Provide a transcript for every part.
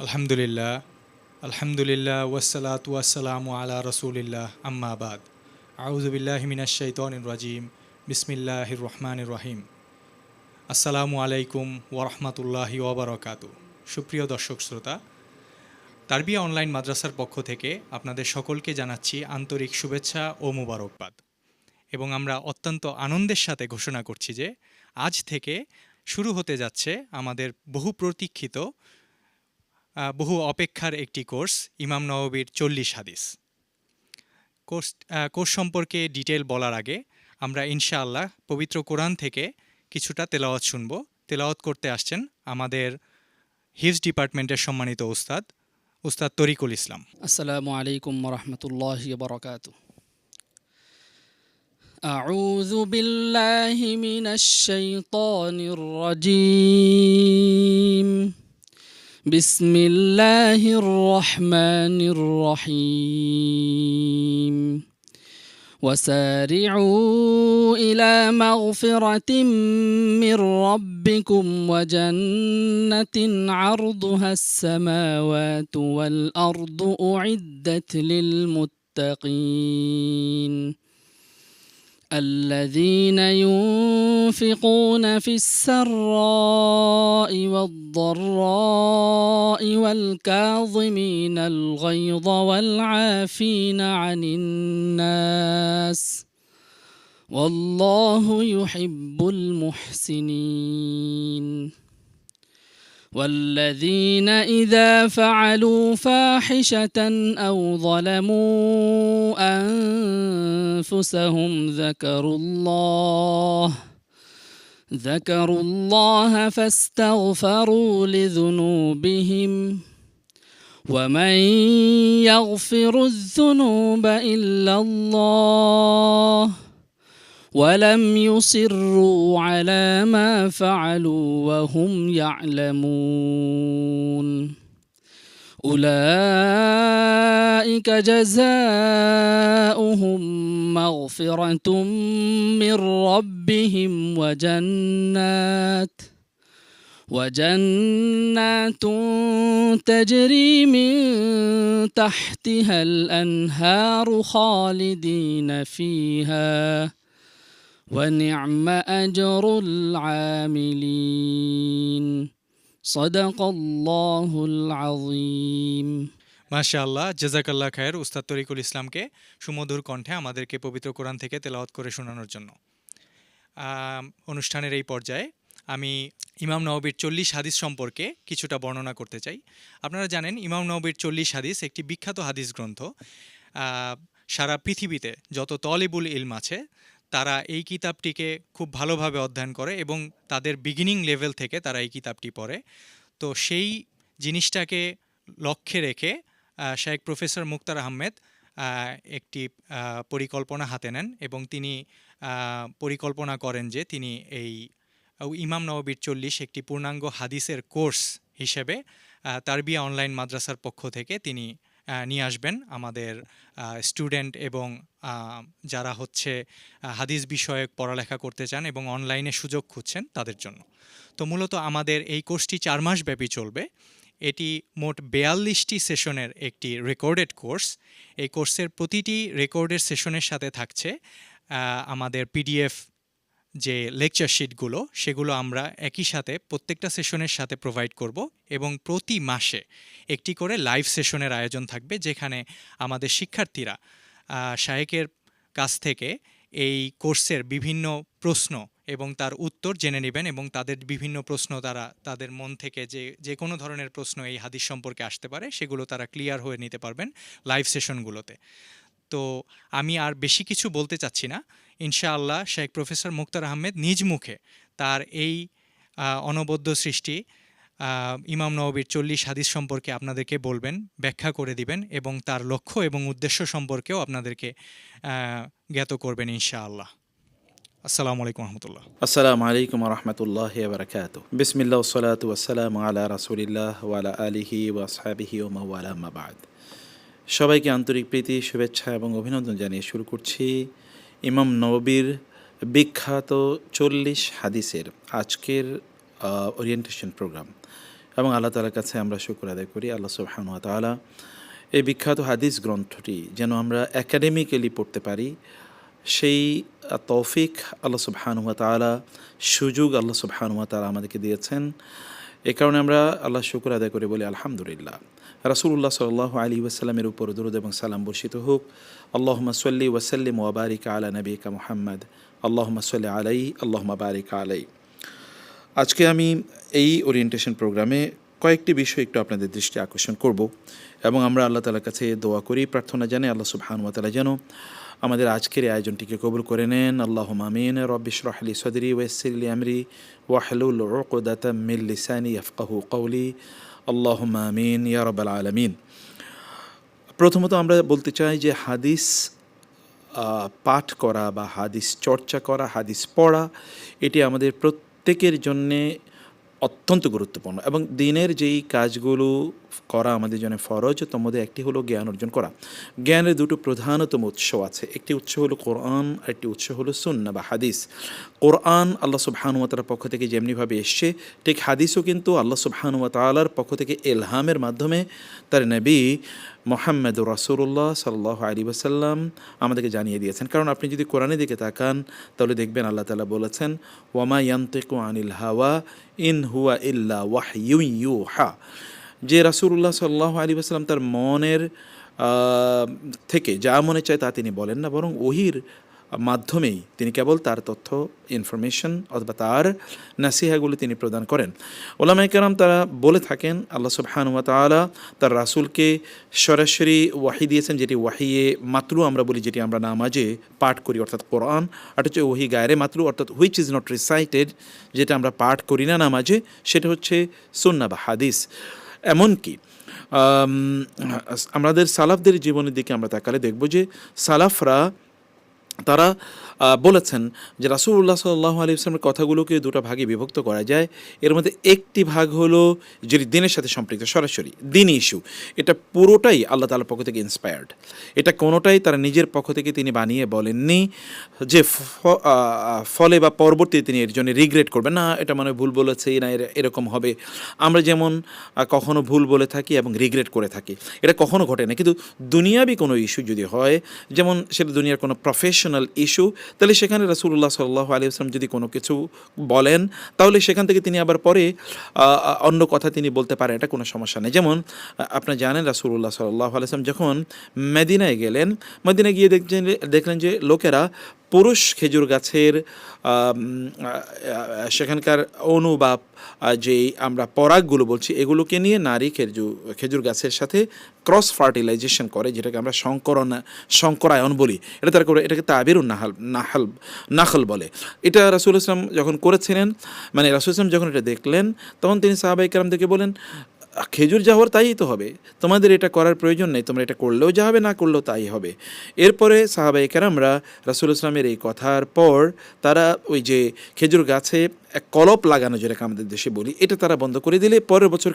আলহামদুলিল্লাহ, আলহামদুলিল্লাহ ওয়াসসালাতু ওয়াসসালামু আলা রসুলিল্লাহ আম্মা বাদ। আউযু বিল্লাহি মিনাশ শাইতানির রাজিম। বিসমিল্লাহির রহমানির রহিম। আসসালামু আলাইকুম ওয়া রাহমাতুল্লাহি ওয়া বারাকাতুহু। সুপ্রিয় দর্শক শ্রোতা, তারবিয়া অনলাইন মাদ্রাসার পক্ষ থেকে আপনাদের সকলকে জানাচ্ছি আন্তরিক শুভেচ্ছা ও মুবারকবাদ। এবং আমরা অত্যন্ত আনন্দের সাথে ঘোষণা করছি যে আজ থেকে শুরু হতে যাচ্ছে আমাদের বহু প্রতীক্ষিত বহু অপেক্ষার একটি কোর্স, ইমাম নওবীর ৪০ হাদিস। কোর্স সম্পর্কে ডিটেল বলার আগে আমরা ইনশাআল্লাহ পবিত্র কোরআন থেকে কিছুটা তেলাওয়াত শুনব। তেলাওয়াত করতে আসছেন আমাদের হিফজ ডিপার্টমেন্টের সম্মানিত উস্তাদ তরিকুল ইসলাম। আসসালামু আলাইকুম ওরহমতুল্লাহি ওবরাকাতুহু। আউযু বিল্লাহি মিনাশ শাইতানির রাজীম। বিসমিল্লাহির রহমানির রহিম। وسارعوا إلى مغفرة من ربكم وجنة عرضها السماوات والأرض أعدت للمتقين الذين ينفقون في السراء والضراء والكاظمين الغيظ والعافين عن الناس والله يحب المحسنين والذين إذا فعلوا فاحشة أو ظلموا أنفسهم ذكروا الله فاستغفروا لذنوبهم ومن يغفر الذنوب إلا الله ولم يصروا على ما فعلوا وهم يعلمون أولئك جزاؤهم مغفرة من ربهم وجنات تجري من تحتها الأنهار خالدين فيها ونعم أجر العاملين صدق الله العظيم। মাশাআল্লাহ, জাযাকাল্লাহ খায়ের উস্তাদ তরিকুল ইসলামকে সুমধুর কণ্ঠে আমাদেরকে পবিত্র কোরআন থেকে তেলাওয়াত করে শোনানোর জন্য। অনুষ্ঠানের এই পর্যায়ে আমি ইমাম নওবীর ৪০ হাদিস সম্পর্কে কিছুটা বর্ণনা করতে চাই। আপনারা জানেন ইমাম নওবীর ৪০ হাদিস একটি বিখ্যাত হাদিস গ্রন্থ। সারা পৃথিবীতে যত তলিবুল ইলম আছে তারা এই কিতাবটিকে খুব ভালোভাবে অধ্যয়ন করে এবং তাদের বিগিনিং লেভেল থেকে তারা এই কিতাবটি পড়ে। তো সেই জিনিসটাকে লক্ষ্যে রেখে শাইখ প্রফেসর মুক্তার আহমেদ একটি পরিকল্পনা হাতে নেন এবং তিনি পরিকল্পনা করেন যে তিনি এই ইমাম নওবীর ৪০ একটি পূর্ণাঙ্গ হাদিসের কোর্স হিসেবে তারবিয়া অনলাইন মাদ্রাসার পক্ষ থেকে তিনি নিয়ে আসবেন আমাদের স্টুডেন্ট এবং যারা হচ্ছে হাদিস বিষয়ক পড়ালেখা করতে চান এবং অনলাইনে সুযোগ খুঁজছেন তাদের জন্য। তো মূলত আমাদের এই কোর্সটি ৪ মাস ব্যাপী চলবে। এটি মোট ৪২টি সেশনের একটি রেকর্ডেড কোর্স। এই কোর্সের প্রতিটি রেকর্ডেড সেশনের সাথে থাকছে আমাদের পিডিএফ যে লেকচার শিটগুলো, সেগুলো আমরা একই সাথে প্রত্যেকটা সেশনের সাথে প্রোভাইড করব এবং প্রতি মাসে একটি করে লাইভ সেশনের আয়োজন থাকবে, যেখানে আমাদের শিক্ষার্থীরা শায়েখের কাছ থেকে এই কোর্সের বিভিন্ন প্রশ্ন এবং তার উত্তর জেনে নেবেন এবং তাদের বিভিন্ন প্রশ্ন তারা তাদের মন থেকে যে কোনো ধরনের প্রশ্ন এই হাদিস সম্পর্কে আসতে পারে সেগুলো তারা ক্লিয়ার হয়ে নিতে পারবেন লাইভ সেশনগুলোতে। তো আমি আর বেশি কিছু বলতে চাচ্ছি না। ইনশাআল্লাহ শাইখ প্রফেসর মুক্তার আহমেদ নিজ মুখে তার এই অনবদ্য সৃষ্টি ইমাম নওবীর ৪০ হাদিস সম্পর্কে আপনাদেরকে বলবেন, ব্যাখ্যা করে দিবেন এবং তার লক্ষ্য এবং উদ্দেশ্য সম্পর্কেও আপনাদেরকে জ্ঞাত করবেন ইনশাআল্লাহ। আসসালামু আলাইকুম রহমতুল্লাহ। আসসালামু আলাইকুম রহমতুল্লাহি ওয়া বারাকাতুহু। বিসমিল্লাহ ওয়াসসালাতু ওয়াসসালামু আলা রাসূলিল্লাহ ওয়া আলা আলিহি ওয়া আসহাবিহি ওয়া মান ওয়ালা, আম্মা বা'দ। সবাইকে আন্তরিক প্রীতি, শুভেচ্ছা এবং অভিনন্দন জানিয়ে শুরু করছি ইমাম নওবীর বিখ্যাত ৪০ হাদিসের আজকের ওরিয়েন্টেশন প্রোগ্রাম। এবং আল্লাহ তাআলার কাছে আমরা শুকর আদায় করি আল্লাহ সুবহানাহু ওয়া তাআলা এই বিখ্যাত হাদিস গ্রন্থটি যেন আমরা একাডেমিক্যালি পড়তে পারি সেই তৌফিক আল্লাহ সুবহানাহু ওয়া তাআলা, সুযোগ আল্লাহ সুবহানাহু ওয়া তাআলা আমাদেরকে দিয়েছেন। এ কারণে আমরা আল্লাহ শুকর আদায় করে বলি আলহামদুলিল্লাহ। রাসূলুল্লাহ সাল্লাল্লাহু আলাইহি ওয়াসাল্লামের উপর দরুদ এবং সালাম বর্ষিত হোক। আল্লাহুম্মা সাল্লি ওয়া সাল্লিম ওয়া বারিক আলা নবিয়িকা মুহাম্মদ, আল্লাহুম্মা সাল্লি আলাইহি আল্লাহুম্মা বারিক আলাইহি। আজকে আমি এই ওরিয়েন্টেশন প্রোগ্রামে কয়েকটি বিষয় একটু আপনাদের দৃষ্টি আকর্ষণ করব এবং আমরা আল্লাহ তাআলার কাছে দোয়া করি, প্রার্থনা জানাই আল্লাহ সুবহানাহু ওয়া তাআলা যেন আমাদের আজকের এই আয়োজনটিকে কবুল করে নেন। আল্লাহুম্মা আমিন। রব্বি ইশরাহ লি সাদরি ওয়া ইয়াসসির লি আমরি ওয়াহলুল উকদাতাম মিন লিসানি ইয়াফকাহু কওলি। আল্লাহুম্মা আমিন ইয়া রাব্বাল আলামিন। প্রথমত আমরা বলতে চাই যে হাদিস পাঠ করা বা হাদিস চর্চা করা, হাদিস পড়া, এটি আমাদের প্রত্যেকের জন্যে অত্যন্ত গুরুত্বপূর্ণ এবং দিনের যেই কাজগুলো করা আমাদের জন্য ফরজ, তার মধ্যে একটি হলো জ্ঞান অর্জন করা। জ্ঞানের দুটো প্রধানতম উৎস আছে, একটি উৎস হলো কোরআন আর একটি উৎস হলো সুন্নাহ বা হাদিস। কোরআন আল্লাহ সুবহানাহু ওয়া তাআলার পক্ষ থেকে যেমনিভাবে এসছে, ঠিক হাদিসও কিন্তু আল্লাহ সুবহানাহু ওয়া তাআলার পক্ষ থেকে ইলহামের মাধ্যমে তার নবী মুহাম্মদুর রাসূলুল্লাহ সাল্লাল্লাহু আলাইহি ওয়াসাল্লাম আমাদেরকে জানিয়ে দিয়েছেন। কারণ আপনি যদি কোরআনের দিকে তাকান তাহলে দেখবেন আল্লাহ তাআলা বলেছেন ওয়ামা ইয়ানতিকু আনিল হাওয়া ইন হুয়া ইল্লা ওয়াহয়ুন ইউহা, যে রাসূলুল্লাহ সাল্লাল্লাহু আলাইহি ওয়াসাল্লাম তার মনের থেকে যা মনে চায় তা তিনি বলেন না, বরং ওহির মাধ্যমেই তিনি কেবল তার তথ্য, ইনফরমেশন অথবা তার নাসিহাগুলো তিনি প্রদান করেন। ওলামায়ে কেরাম তারা বলে থাকেন আল্লাহ সুবহানাহু ওয়া তাআলা তার রাসূলকে সরাসরি ওয়াহি দিয়েছেন, যেটি ওয়াহিয়ে মাতলু আমরা বলি, যেটি আমরা নামাজে পাঠ করি অর্থাৎ কোরআন, আর হচ্ছে ওহি গায়রে মাতলু অর্থাৎ হুইচ ইজ নট রিসাইটেড, যেটা আমরা পাঠ করি না নামাজে, সেটা হচ্ছে সুন্নাহ বা হাদিস। এমনকি আমাদের সালাফদের জীবনের দিকে আমরা তাকালে দেখব যে সালাফরা তারা বলেছেন যে রাসূলুল্লাহ সাল্লাল্লাহু আলাইহি ওয়াসাল্লামের কথাগুলোকে দুটো ভাগে বিভক্ত করা যায়। এর মধ্যে একটি ভাগ হলো যেটি দিনের সাথে সম্পৃক্ত, সরাসরি দিনই ইস্যু, এটা পুরোটাই আল্লাহ তাআলার পক্ষ থেকে ইন্সপায়ার্ড, এটা কোনোটাই তারা নিজের পক্ষ থেকে তিনি বানিয়ে বলেননি যে ফলে বা পরবর্তীতে তিনি এর জন্য রিগ্রেট করবেন না, এটা মানে ভুল বলেছে না এরকম হবে। আমরা যেমন কখনো ভুল বলে থাকি এবং রিগ্রেট করে থাকি, এটা কখনো ঘটে না। কিন্তু দুনিয়াবি কোনো ইস্যু যদি হয়, যেমন সেটা দুনিয়ার কোনো প্রফেশনাল ইস্যু, তাহলে সেখানে রাসূলুল্লাহ সাল্লাল্লাহু আলাইহি ওয়াসাল্লাম যদি কোনো কিছু বলেন, তাহলে সেখান থেকে তিনি আবার পরে অন্য কথা তিনি বলতে পারেন, এটা কোনো সমস্যা নেই। যেমন আপনারা জানেন রাসূলুল্লাহ সাল্লাল্লাহু আলাইহি ওয়াসাল্লাম যখন মদিনায় গেলেন, মদিনায় গিয়ে দেখলেন যে লোকেরা পুরুষ খেজুর গাছের সেখানকার অনু বা যেই আমরা পরাগগুলো বলছি এগুলোকে নিয়ে নারী খেজুর গাছের সাথে ক্রস ফার্টিলাইজেশন করে, যেটাকে আমরা শঙ্করায়ন বলি। এটা তারা করে, এটাকে তাবিরুন নাখল বলে। এটা রাসূলুল্লাহ সাল্লাল্লাহু আলাইহি ওয়াসাল্লাম যখন করেছিলেন, মানে রাসূলুল্লাহ সাল্লাল্লাহু আলাইহি ওয়াসাল্লাম যখন এটা দেখলেন, তখন তিনি সাহাবায়ে কেরামদেরকে বলেন খেজুর যা হওয়ার তাই তো হবে, তোমাদের এটা করার প্রয়োজন নেই, তোমরা এটা করলেও যা হবে, না করলেও তাই হবে। এরপরে সাহাবায়ে কেরামরা রাসূলুল্লাহ সাল্লাল্লাহু আলাইহি ওয়াসাল্লামের এই কথার পর তারা ওই যে খেজুর গাছে এক কলপ লাগানো, যেটাকে আমাদের দেশে বলি, এটা তারা বন্ধ করে দিলে পরের বছর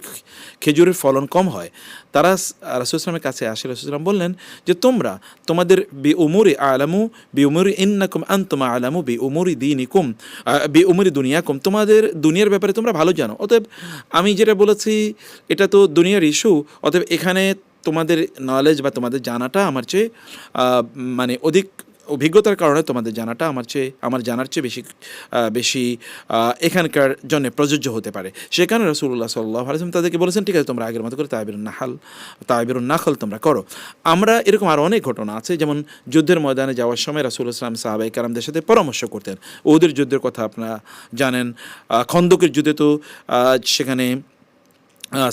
খেজুরের ফলন কম হয়। তারা রাসূলুল্লাহ সাল্লাল্লাহু আলাইহি ওয়াসাল্লামের কাছে আসে, রাসূলুল্লাহ সাল্লাল্লাহু আলাইহি ওয়াসাল্লাম বললেন যে তোমরা তোমাদের বি উমুরি আলামু বি উমুরি ইন্নাকুম আনতুম আলামু বি উমুরি দীনিকুম বি উমুরি দুনিয়াকুম, তোমাদের দুনিয়ার ব্যাপারে তোমরা ভালো জানো, অতএব আমি যেটা বলেছি এটা তো দুনিয়ার ইস্যু, অতএব এখানে তোমাদের নলেজ বা তোমাদের জানাটা আমার চেয়ে মানে অধিক অভিজ্ঞতার কারণে তোমাদের জানাটা আমার জানার চেয়ে বেশি এখানকার জন্য প্রযোজ্য হতে পারে। সেখানে রাসূলুল্লাহ সাল্লাল্লাহু আলাইহি ওয়াসাল্লাম তাদেরকে বলেছেন ঠিক আছে তোমরা আগের মতো করে তাবিরুন নাখল তোমরা করো। আমরা এরকম আরও অনেক ঘটনা আছে, যেমন যুদ্ধের ময়দানে যাওয়ার সময় রাসূলুল্লাহ সাল্লাল্লাহু আলাইহি ওয়াসাল্লাম সাহাবায়ে কেরামদের সাথে পরামর্শ করতেন। উহুদের যুদ্ধের কথা আপনারা জানেন, খন্দকের যুদ্ধে তো সেখানে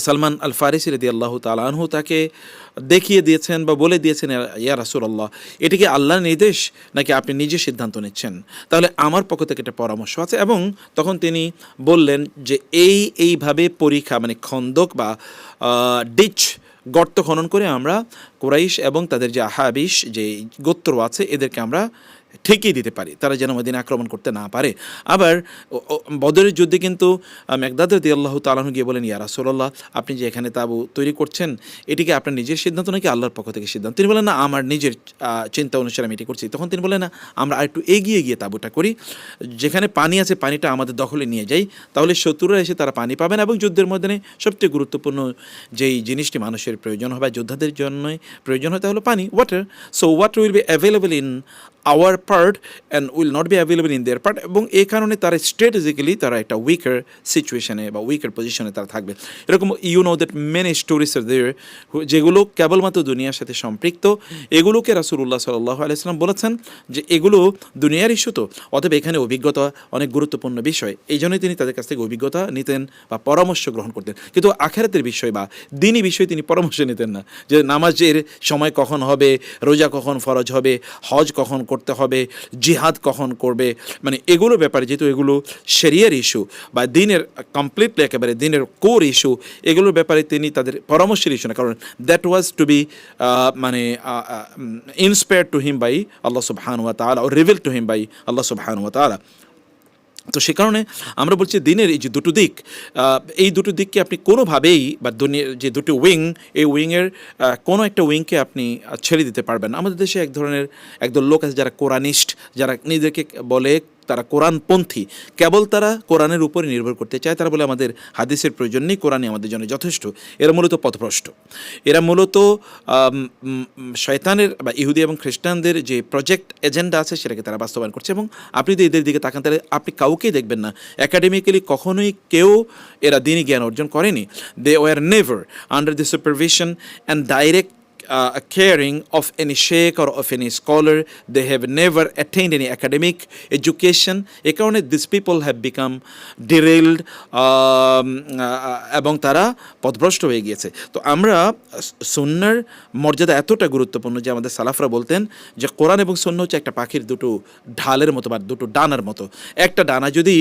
সালমান আল ফারিসি রাদিয়াল্লাহু তাআলা আনহু তাকে দেখিয়ে দিয়েছেন বা বলে দিয়েছেন ইয়া রাসূলুল্লাহ, এটা কি আল্লাহর নির্দেশ নাকি আপনি নিজে সিদ্ধান্ত নিচ্ছেন, তাহলে আমার পক্ষ থেকে একটা পরামর্শ আছে। এবং তখন তিনি বললেন যে এইভাবে পরীক্ষা মানে খন্দক বা ডিচ গর্ত খনন করে আমরা কুরাইশ এবং তাদের যে আহাবিশ যে গোত্র আছে এদেরকে আমরা ঠেকিয়ে দিতে পারি, তারা যেন মদিনা আক্রমণ করতে না পারে। আবার বদরের যুদ্ধে কিন্তু মেকদাদ রাদিয়াল্লাহু তাআলা আনহু গিয়ে বলেন, ইয়া রাসূলুল্লাহ, আপনি যে এখানে তাঁবু তৈরি করছেন, এটিকে আপনার নিজের সিদ্ধান্ত নাকি আল্লাহর পক্ষ থেকে সিদ্ধান্ত? তিনি বলেন, না, আমার নিজের চিন্তা অনুসারে আমি এটি করছি। তখন তিনি বলেন, না, আমরা আরেকটু এগিয়ে গিয়ে তাঁবুটা করি, যেখানে পানি আছে পানিটা আমাদের দখলে নিয়ে যাই, তাহলে শত্রুরা এসে তারা পানি পাবেন। এবং যুদ্ধের ময়দানে সবচেয়ে গুরুত্বপূর্ণ যেই জিনিসটি মানুষের প্রয়োজন হয় বা যোদ্ধাদের জন্যই প্রয়োজন হয় তা হলো পানি, water. So water will be available in our part and will not be available in their part. এবং এই কারণে তারা স্ট্র্যাটেজিক্যালি তারা একটা উইকার সিচুয়েশনে বা উইকার পজিশনে তারা থাকবে। এরকম you know that many stories are there যেগুলো কেবলমাত্র দুনিয়ার সাথে সম্পৃক্ত। এগুলোকে রাসূলুল্লাহ সাল্লাল্লাহু আলাইহি ওয়াসাল্লাম বলেছেন যে এগুলো দুনিয়ার ইস্যু, তো অতএব এখানে অভিজ্ঞতা অনেক গুরুত্বপূর্ণ বিষয়। এই জন্যই তিনি তাদের কাছ থেকে অভিজ্ঞতা নিতেন বা পরামর্শ গ্রহণ করতেন। কিন্তু আখিরাতের বিষয় বা দিনই বিষয়ে তিনি পরামর্শ নিতেন না, যে নামাজের সময় কখন হবে, রোজা কখন ফরজ হবে, হজ কখন করতে হবে, জিহাদ কখন করবে, মানে এগুলো ব্যাপারে, যেহেতু এগুলো শরিয়ার ইস্যু বা দিনের কমপ্লিটলি একেবারে দিনের কোর ইস্যু, এগুলোর ব্যাপারে তিনি তাদের পরামর্শের ইস্যু না, কারণ দ্যাট ওয়াজ টু বি মানে ইন্সপায়ার্ড টু হিম বাই আল্লাহ সুবহানাহু ওয়া তাআলা, or reveal to him by আল্লাহ সুবহানাহু ওয়া তাআলা। তো সে কারণে আমরা বলছি দিনের এই যে দুটো দিক, এই দুটো দিককে আপনি কোনোভাবেই বা দুনিয়ার যে দুটো উইং, এই উইংয়ের কোনো একটা উইংকে আপনি ছেড়ে দিতে পারবেন না। আমাদের দেশে একদল লোক আছে যারা কোরআনিস্ট, যারা নিজেদেরকে বলে তারা কোরআনপন্থী, কেবল তারা কোরআনের উপরে নির্ভর করতে চায়। তারা বলে আমাদের হাদিসের প্রয়োজন নেই, কোরআনই আমাদের জন্য যথেষ্ট। এরা মূলত পথভ্রষ্ট, এরা মূলত শয়তানের বা ইহুদি এবং খ্রিস্টানদের যে প্রজেক্ট এজেন্ডা আছে সেটাকে তারা বাস্তবায়ন করছে। এবং আপনি যদি এদের দিকে তাকান তাহলে আপনি কাউকেই দেখবেন না একাডেমিক্যালি কখনোই কেউ এরা দিনই জ্ঞান অর্জন করেনি। They were never under the supervision and direct caring of any sheikh or of any scholar. They have never attained any academic education. এ কারণে these people have become derailed এবং তারা পথভ্রষ্ট হয়ে গিয়েছে। তো আমরা সুন্নাহর মর্যাদা এতটা গুরুত্বপূর্ণ যে আমাদের সালাফরা বলতেন যে কোরআন এবং সুন্নাহ হচ্ছে একটা পাখির দুটো ঢালের মতো বা দুটো ডানার মতো। একটা ডানা যদি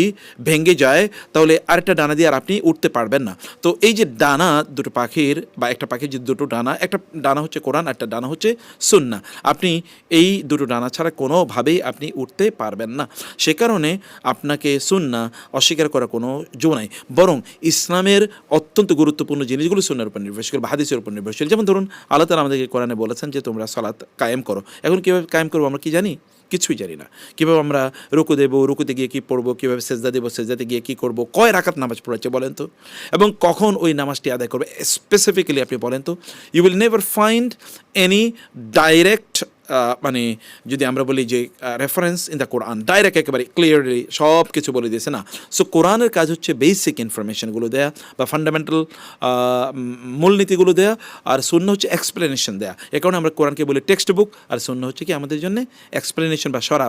ভেঙে যায় তাহলে আরেকটা ডানা দিয়ে আর আপনি উঠতে পারবেন না। তো এই যে ডানা দুটো পাখির বা একটা পাখির যে দুটো ডানা, একটা ডানা হচ্ছে কোরআন, একটা ডানা হচ্ছে সুন্নাহ, আপনি এই দুটো ডানা ছাড়া কোনোভাবেই আপনি উঠতে পারবেন না। সে কারণে আপনাকে সুন্নাহ অস্বীকার করার কোনো জো নাই, বরং ইসলামের অত্যন্ত গুরুত্বপূর্ণ জিনিসগুলো সুন্নাহর উপর নির্ভরশীল বা হাদিসের উপর নির্ভরশীল। যেমন ধরুন আল্লাহ তাআলা আমাদেরকে কোরআনে বলেছেন যে তোমরা সালাত কায়েম করো। এখন কীভাবে কায়েম করবো আমরা কি জানি? কিছুই জানি না। কীভাবে আমরা রুকু দেবো, রুকুতে গিয়ে কী পড়বো, কীভাবে সেজদা দেবো, সেজদাতে গিয়ে কী করবো, কয় রাকাত নামাজ পড়াচ্ছে বলেন তো, এবং কখন ওই নামাজটি আদায় করবে স্পেসিফিক্যালি আপনি বলেন তো। You will never find any direct মানে যদি আমরা বলি যে reference in the Quran direct একেবারে ক্লিয়ারলি সব কিছু বলে দিয়েছে না। সো কোরআনের কাজ হচ্ছে বেসিক ইনফরমেশনগুলো দেয়া বা ফান্ডামেন্টাল মূলনীতিগুলো দেয়া, আর সুন্নাহ হচ্ছে এক্সপ্লেনেশন দেয়া। এ কারণে আমরা কোরআনকে বলি টেক্সট বুক, আর সুন্নাহ হচ্ছে কি আমাদের জন্য এক্সপ্লেনেশন বা সরা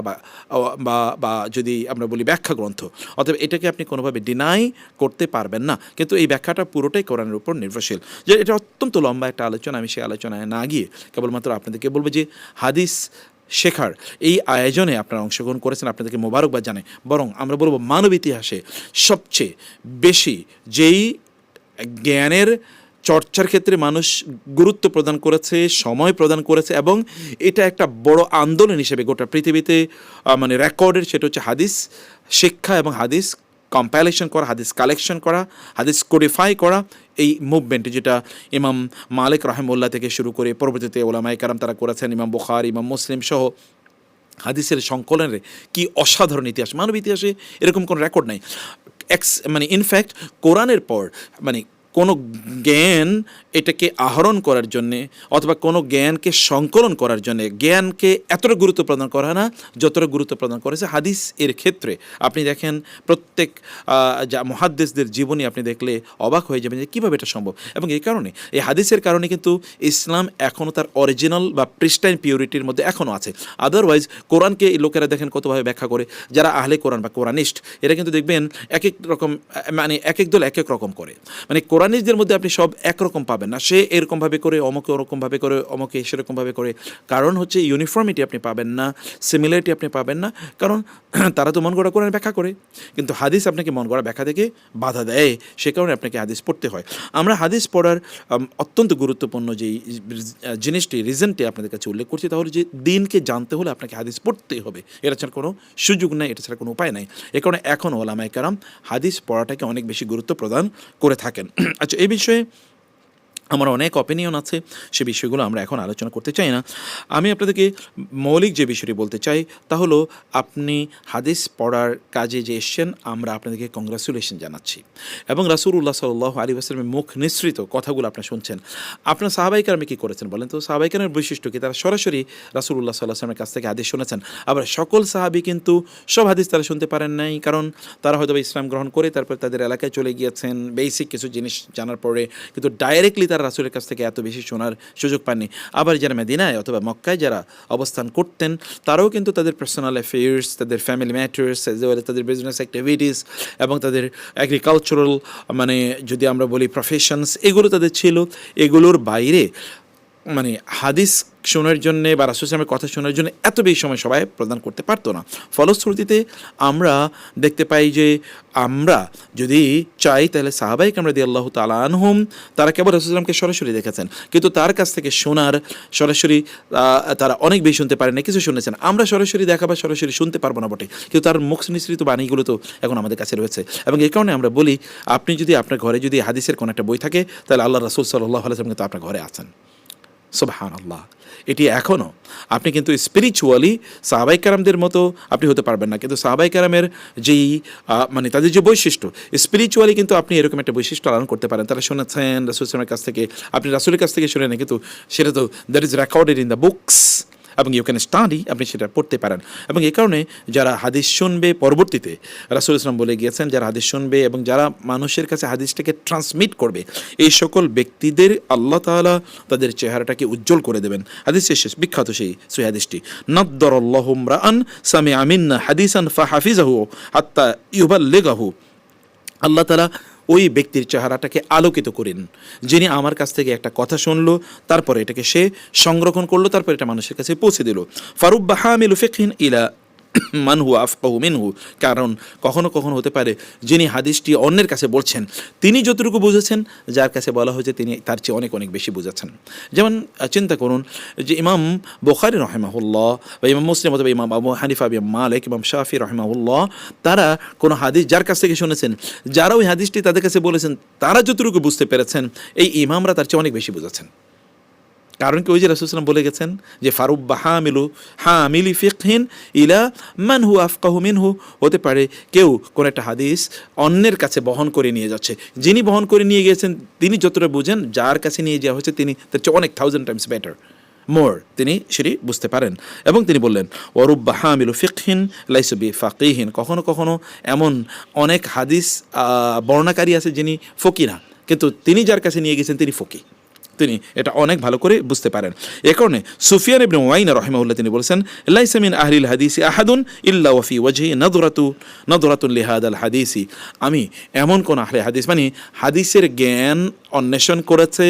বা যদি আমরা বলি ব্যাখ্যা গ্রন্থ। অতএব এটাকে আপনি কোনোভাবে ডিনাই করতে পারবেন না, কিন্তু এই ব্যাখ্যাটা পুরোটাই কোরআনের উপর নির্ভরশীল। যে এটা অত্যন্ত লম্বা একটা আলোচনা, আমি সেই আলোচনায় না গিয়ে কেবলমাত্র আপনাদেরকে বলবো যে হাদিস শেখার এই আয়োজনে আপনারা অংশগ্রহণ করেছেন, আপনাদেরকে মোবারকবাদ জানাই। বরং আমরা বলবো মানব ইতিহাসে সবচেয়ে বেশি যেই জ্ঞানের চর্চার ক্ষেত্রে মানুষ গুরুত্ব প্রদান করেছে, সময় প্রদান করেছে, এবং এটা একটা বড় আন্দোলন হিসেবে গোটা পৃথিবীতে মানে রেকর্ডের, সেটা হচ্ছে হাদিস শিক্ষা এবং হাদিস কম্পাইলেশন করা, হাদিস কালেকশন করা, হাদিস কোডিফাই করা। এই মুভমেন্ট যেটা ইমাম মালিক রাহিমাহুল্লাহ থেকে শুরু করে পরবর্তীতে ওলামায়ে কেরাম তারা করেছেন, ইমাম বুখারী, ইমাম মুসলিম সহ হাদিসের সংকলনের কি অসাধারণ ইতিহাস। মানব ইতিহাসে এরকম কোনো রেকর্ড নাই। মানে ইনফ্যাক্ট কোরআনের পর মানে কোনো জ্ঞান এটাকে আহরণ করার জন্যে অথবা কোনো জ্ঞানকে সংকলন করার জন্যে জ্ঞানকে এতটা গুরুত্ব প্রদান করা হয় না যতটা গুরুত্ব প্রদান করেছে হাদিস এর ক্ষেত্রে। আপনি দেখেন প্রত্যেক যা মুহাদ্দিসদের জীবনী আপনি দেখলে অবাক হয়ে যাবেন যে কীভাবে এটা সম্ভব। এবং এই কারণে এই হাদিসের কারণে কিন্তু ইসলাম এখনও তার অরিজিনাল বা প্রিস্টাইন পিউরিটির মধ্যে এখনও আছে। আদারওয়াইজ কোরআনকে এই লোকেরা দেখেন কতভাবে ব্যাখ্যা করে, যারা আহলে কোরআন বা কোরআনিস্ট, এরা কিন্তু দেখবেন এক এক রকম, মানে এক এক দল এক এক রকম করে। মানে কোরআন কোরআনিদের মধ্যে আপনি সব একরকম পাবেন না, সে এরকমভাবে করে, অমুকে ওরকমভাবে করে, অমুকে সেরকমভাবে করে। কারণ হচ্ছে ইউনিফর্মিটি আপনি পাবেন না, সিমিলারিটি আপনি পাবেন না, কারণ তারা তো মন গড়া কোরআন ব্যাখ্যা করে, কিন্তু হাদিস আপনাকে মন গড়া ব্যাখ্যা থেকে বাধা দেয়, সে কারণে আপনাকে হাদিস পড়তে হয়। আমরা হাদিস পড়ার অত্যন্ত গুরুত্বপূর্ণ যেই জিনিসটি, রিজনটি আপনাদের কাছে উল্লেখ করছি, তাহলে যে দিনকে জানতে হলে আপনাকে হাদিস পড়তেই হবে, এটা ছাড়া কোনো সুযোগ নেই, এটা ছাড়া কোনো উপায় নাই। এ কারণে এখন ওলামায়ে কেরাম হাদিস পড়াটাকে অনেক বেশি গুরুত্ব প্রদান করে থাকেন। আচ্ছা, এই বিষয়ে আমার অনেক অপিনিয়ন আছে, সে বিষয়গুলো আমরা এখন আলোচনা করতে চাই না। আমি আপনাদেরকে মৌলিক যে বিষয়টি বলতে চাই তা হলো, আপনি হাদিস পড়ার কাজে যে এসছেন, আমরা আপনাদেরকে কংগ্রাচুলেশন জানাচ্ছি। এবং রাসূলুল্লাহ সাল্লাল্লাহু আলাইহি ওয়াসাল্লামের মুখ নিঃসৃত কথাগুলো আপনারা শুনছেন। আপনার সাহাবায়ে কেরামে কী করেছেন বলেন তো? সাহাবায়ে কেরামের বৈশিষ্ট্য কি? তারা সরাসরি রাসূলুল্লাহ সাল্লাল্লাহু আলাইহি ওয়াসাল্লামের কাছ থেকে হাদিস শুনেছেন। আবার সকল সাহাবী কিন্তু সব হাদিস তারা শুনতে পারেন নাই, কারণ তারা হয়তো ইসলাম গ্রহণ করে তারপর তাদের এলাকায় চলে গিয়েছেন বেসিক কিছু জিনিস জানার পরে, কিন্তু ডাইরেক্টলি তারা রাসূলের কাছ থেকে এত বেশি শোনার সুযোগ পাননি। আবার যারা মদিনায় অথবা মক্কায় যারা অবস্থান করতেন, তারাও কিন্তু তাদের পার্সোনাল অ্যাফেয়ার্স, তাদের ফ্যামিলি ম্যাটার্স, তাদের বিজনেস অ্যাক্টিভিটিস এবং তাদের এগ্রিকালচারাল, মানে যদি আমরা বলি প্রফেশনস, এগুলো তাদের ছিল। এগুলোর বাইরে মানে হাদিস শোনার জন্যে বা রাসূল সাল্লাল্লাহু আলাইহি ওয়াসাল্লামের কথা শোনার জন্য এত বেশি সময় সবাই প্রদান করতে পারতো না। ফলশ্রুতিতে আমরা দেখতে পাই যে আমরা যদি চাই তাহলে সাহাবায়ে কেরাম রাদিয়াল্লাহু তাআলা আনহুম তারা কেবল রাসূল সাল্লাল্লাহু আলাইহি ওয়াসাল্লামকে সরাসরি দেখেছেন, কিন্তু তার কাছ থেকে শোনার সরাসরি তারা অনেক বেশি শুনতে পারেন না, কিছু শুনেছেন। আমরা সরাসরি দেখা বা সরাসরি শুনতে পারবো না বটে, কিন্তু তার মুখ নিঃসৃত বাণীগুলো তো এখন আমাদের কাছে রয়েছে। এবং এই কারণে আমরা বলি, আপনি যদি আপনার ঘরে যদি হাদিসের কোনো একটা বই থাকে, তাহলে আল্লাহ রাসূল সাল্লাল্লাহু আলাইহি ওয়াসাল্লাম কিন্তু আপনার ঘরে আছেন। সুবহানাল্লাহ। এটি এখনও আপনি কিন্তু স্পিরিচুয়ালি সাহাবায়ে কেরামদের মতো আপনি হতে পারবেন না, কিন্তু সাহাবায়ে কেরামের যেই মানে তাদের যে বৈশিষ্ট্য, স্পিরিচুয়ালি কিন্তু আপনি এরকম একটা বৈশিষ্ট্য লালন করতে পারেন। তারা শুনেছেন রাসূল সাল্লাল্লাহু আলাইহি ওয়াসাল্লামের কাছ থেকে, আপনি রাসূলের কাছ থেকে শুনে নেন, কিন্তু সেটা তো that is recorded in the books, এবং ইউ ক্যান স্টাডি, আপনি সেটা পড়তে পারেন। এবং এই কারণে যারা হাদিস শুনবে পরবর্তীতে, রাসূল ইসলাম বলে গিয়েছেন, যারা হাদিস শুনবে এবং যারা মানুষের কাছে হাদিসটাকে ট্রান্সমিট করবে, এই সকল ব্যক্তিদের আল্লাহ তাআলা তাদের চেহারাটাকে উজ্জ্বল করে দেবেন। হাদিসের শেষ বিখ্যাত সেই হাদিসটি, নাদ্দারাল্লাহু ইমরাআন সামিআ মিন্না হাদিসান ফাহাফিজাহু হাত্তা ইউবাল্লিগাহু, আল্লাহ তাআলা ওই ব্যক্তির চেহারাটাকে আলোকিত করেন, যিনি আমার কাছ থেকে একটা কথা শুনলো, তারপরে এটাকে সে সংরক্ষণ করলো, তারপর এটা মানুষের কাছে পৌঁছে দিল। ফারুব্বা হামিলু ফিকহিন ইলা মান হুয়া আফকাহু মিনহু, কারণ কখনো কখনো হতে পারে যিনি হাদিসটি অন্যের কাছে বলছেন, তিনি যতটুকু বুঝেছেন, যার কাছে বলা হয়েছে তিনি তার চেয়ে অনেক অনেক বেশি বুঝেছেন। যেমন চিন্তা করুন যে ইমাম বুখারী রাহিমাহুল্লাহ বা ইমাম মুসলিম অথবা ইমাম আবু হানিফা, ইমাম মালিক, ইমাম শাফি রাহিমাহুল্লাহ, তারা কোনো হাদিস যার কাছ থেকে শুনেছেন, যারা ওই হাদিসটি তাদের কাছে বলেছেন, তারা যতটুকু বুঝতে পেরেছেন, এই ইমামরা তার চেয়ে অনেক বেশি বুঝেছেন। কারণ কি, ওই যে রাসূল সাল্লাল্লাহু আলাইহি ওয়াসাল্লাম বলে গেছেন যে ফারুব্বা হামিলি ফিকহিন ইলা মান হুয়া আফকাহু মিনহু, হতে পারে কেউ কোন একটা হাদিস অন্যের কাছে বহন করে নিয়ে যাচ্ছে, যিনি বহন করে নিয়ে গিয়েছেন তিনি যতটা বুঝেন, যার কাছে নিয়ে যাওয়া হচ্ছে তিনি তার চেয়ে অনেক 1000 টাইমস বেটার মোর তিনি সেটি বুঝতে পারেন। এবং তিনি বললেন ওয়ারুব্বা হামিলু ফিকহিন লাইসা বিফাকিহিন, কখনো কখনো এমন অনেক হাদিস বর্ণাকারী আছে যিনি ফকি না, কিন্তু তিনি যার কাছে নিয়ে গেছেন তিনি ফকি, তিনি এটা অনেক ভালো করে বুঝতে পারেন। এ কারণে সুফিয়ান ইবনে উয়াইনা রাহিমাহুল্লাহ তিনি বলেছেন, লাইসা মিন আহলিল হাদিসি আহাদুন ইল্লা ওয়া ফি ওয়াজহি নাদরাতুন লিহাদাল হাদিসি, আমি এমন কোন আহলে হাদিস, মানে হাদিসের জ্ঞান অন্বেষণ করেছে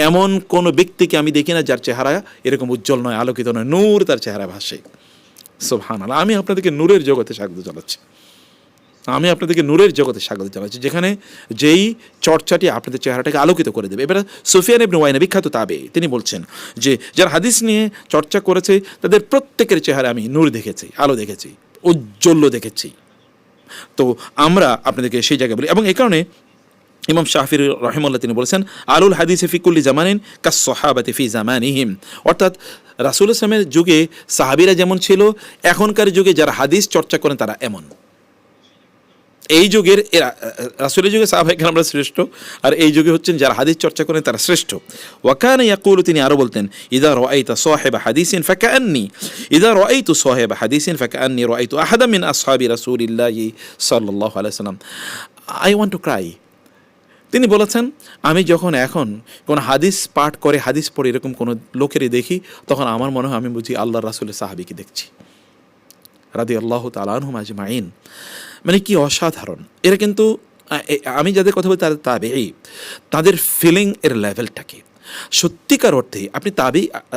এমন কোন ব্যক্তিকে আমি দেখি না যার চেহারা এরকম উজ্জ্বল নয়, আলোকিত নয়, নূর তার চেহারা ভাসে। সুবহানাল্লাহ। আমি আপনাদেরকে নূরের জগতে স্বাগত জানাচ্ছি, আমি আপনাদেরকে নূরের জগতে স্বাগত জানাচ্ছি, যেখানে যেই চর্চাটি আপনাদের চেহারাটাকে আলোকিত করে দেবে। এবার সুফিয়ান ইবনে উয়াইনা বিখ্যাত তাবেঈ, তিনি বলছেন যে যারা হাদিস নিয়ে চর্চা করেছে তাদের প্রত্যেকের চেহারা আমি নূর দেখেছি, আলো দেখেছি, উজ্জ্বল্য দেখেছি। তো আমরা আপনাদেরকে সেই জায়গায় বলি। এবং এই কারণে ইমাম শাফি রাহিমাহুল্লাহ তিনি বলেছেন, আলুল হাদিসে ফি কুল্লি জামানিন কাস সাহাবাতি ফি জামানিহিম, অর্থাৎ রাসূল সাল্লাল্লাহু আলাইহি ওয়াসাল্লামের যুগে সাহাবীরা যেমন ছিল, এখনকার যুগে যারা হাদিস চর্চা করেন তারা এমন। এই যুগের রাসূলের যুগে সাহাবায়ে কেরামরা শ্রেষ্ঠ, আর এই যুগে হচ্ছেন যারা হাদিস চর্চা করেন তারা শ্রেষ্ঠ। ওয়াকানা ইয়াকুলু, তিনি আরো বলতেন, ইযা রাআইতা সাহিবা হাদিসিন ফাকান্নি ইযা রাআইতু সাহিবা হাদিসিন ফাকান্নি রাআইতু আহাদা মিন আসহাবি রাসূলিল্লাহি সাল্লাল্লাহু আলাইহি ওয়াসাল্লাম, আই ওয়ান্ট টু ক্রাই। তিনি বলেছেন, আমি যখন এখন কোন হাদিস পাঠ করে, হাদিস পড়ে এরকম কোনো লোকেরই দেখি, তখন আমার মনে হয় আমি বুঝি আল্লাহর রাসূলের সাহাবীকে দেখছি রাদিয়াল্লাহু তাআলা আনহুম আজমাইন। মানে কি অসাধারণ! এরা কিন্তু আমি যাদের কথা বলি তারা তাবেঈ, তাদের ফিলিং এর লেভেলটা কি? সত্যিকার অর্থে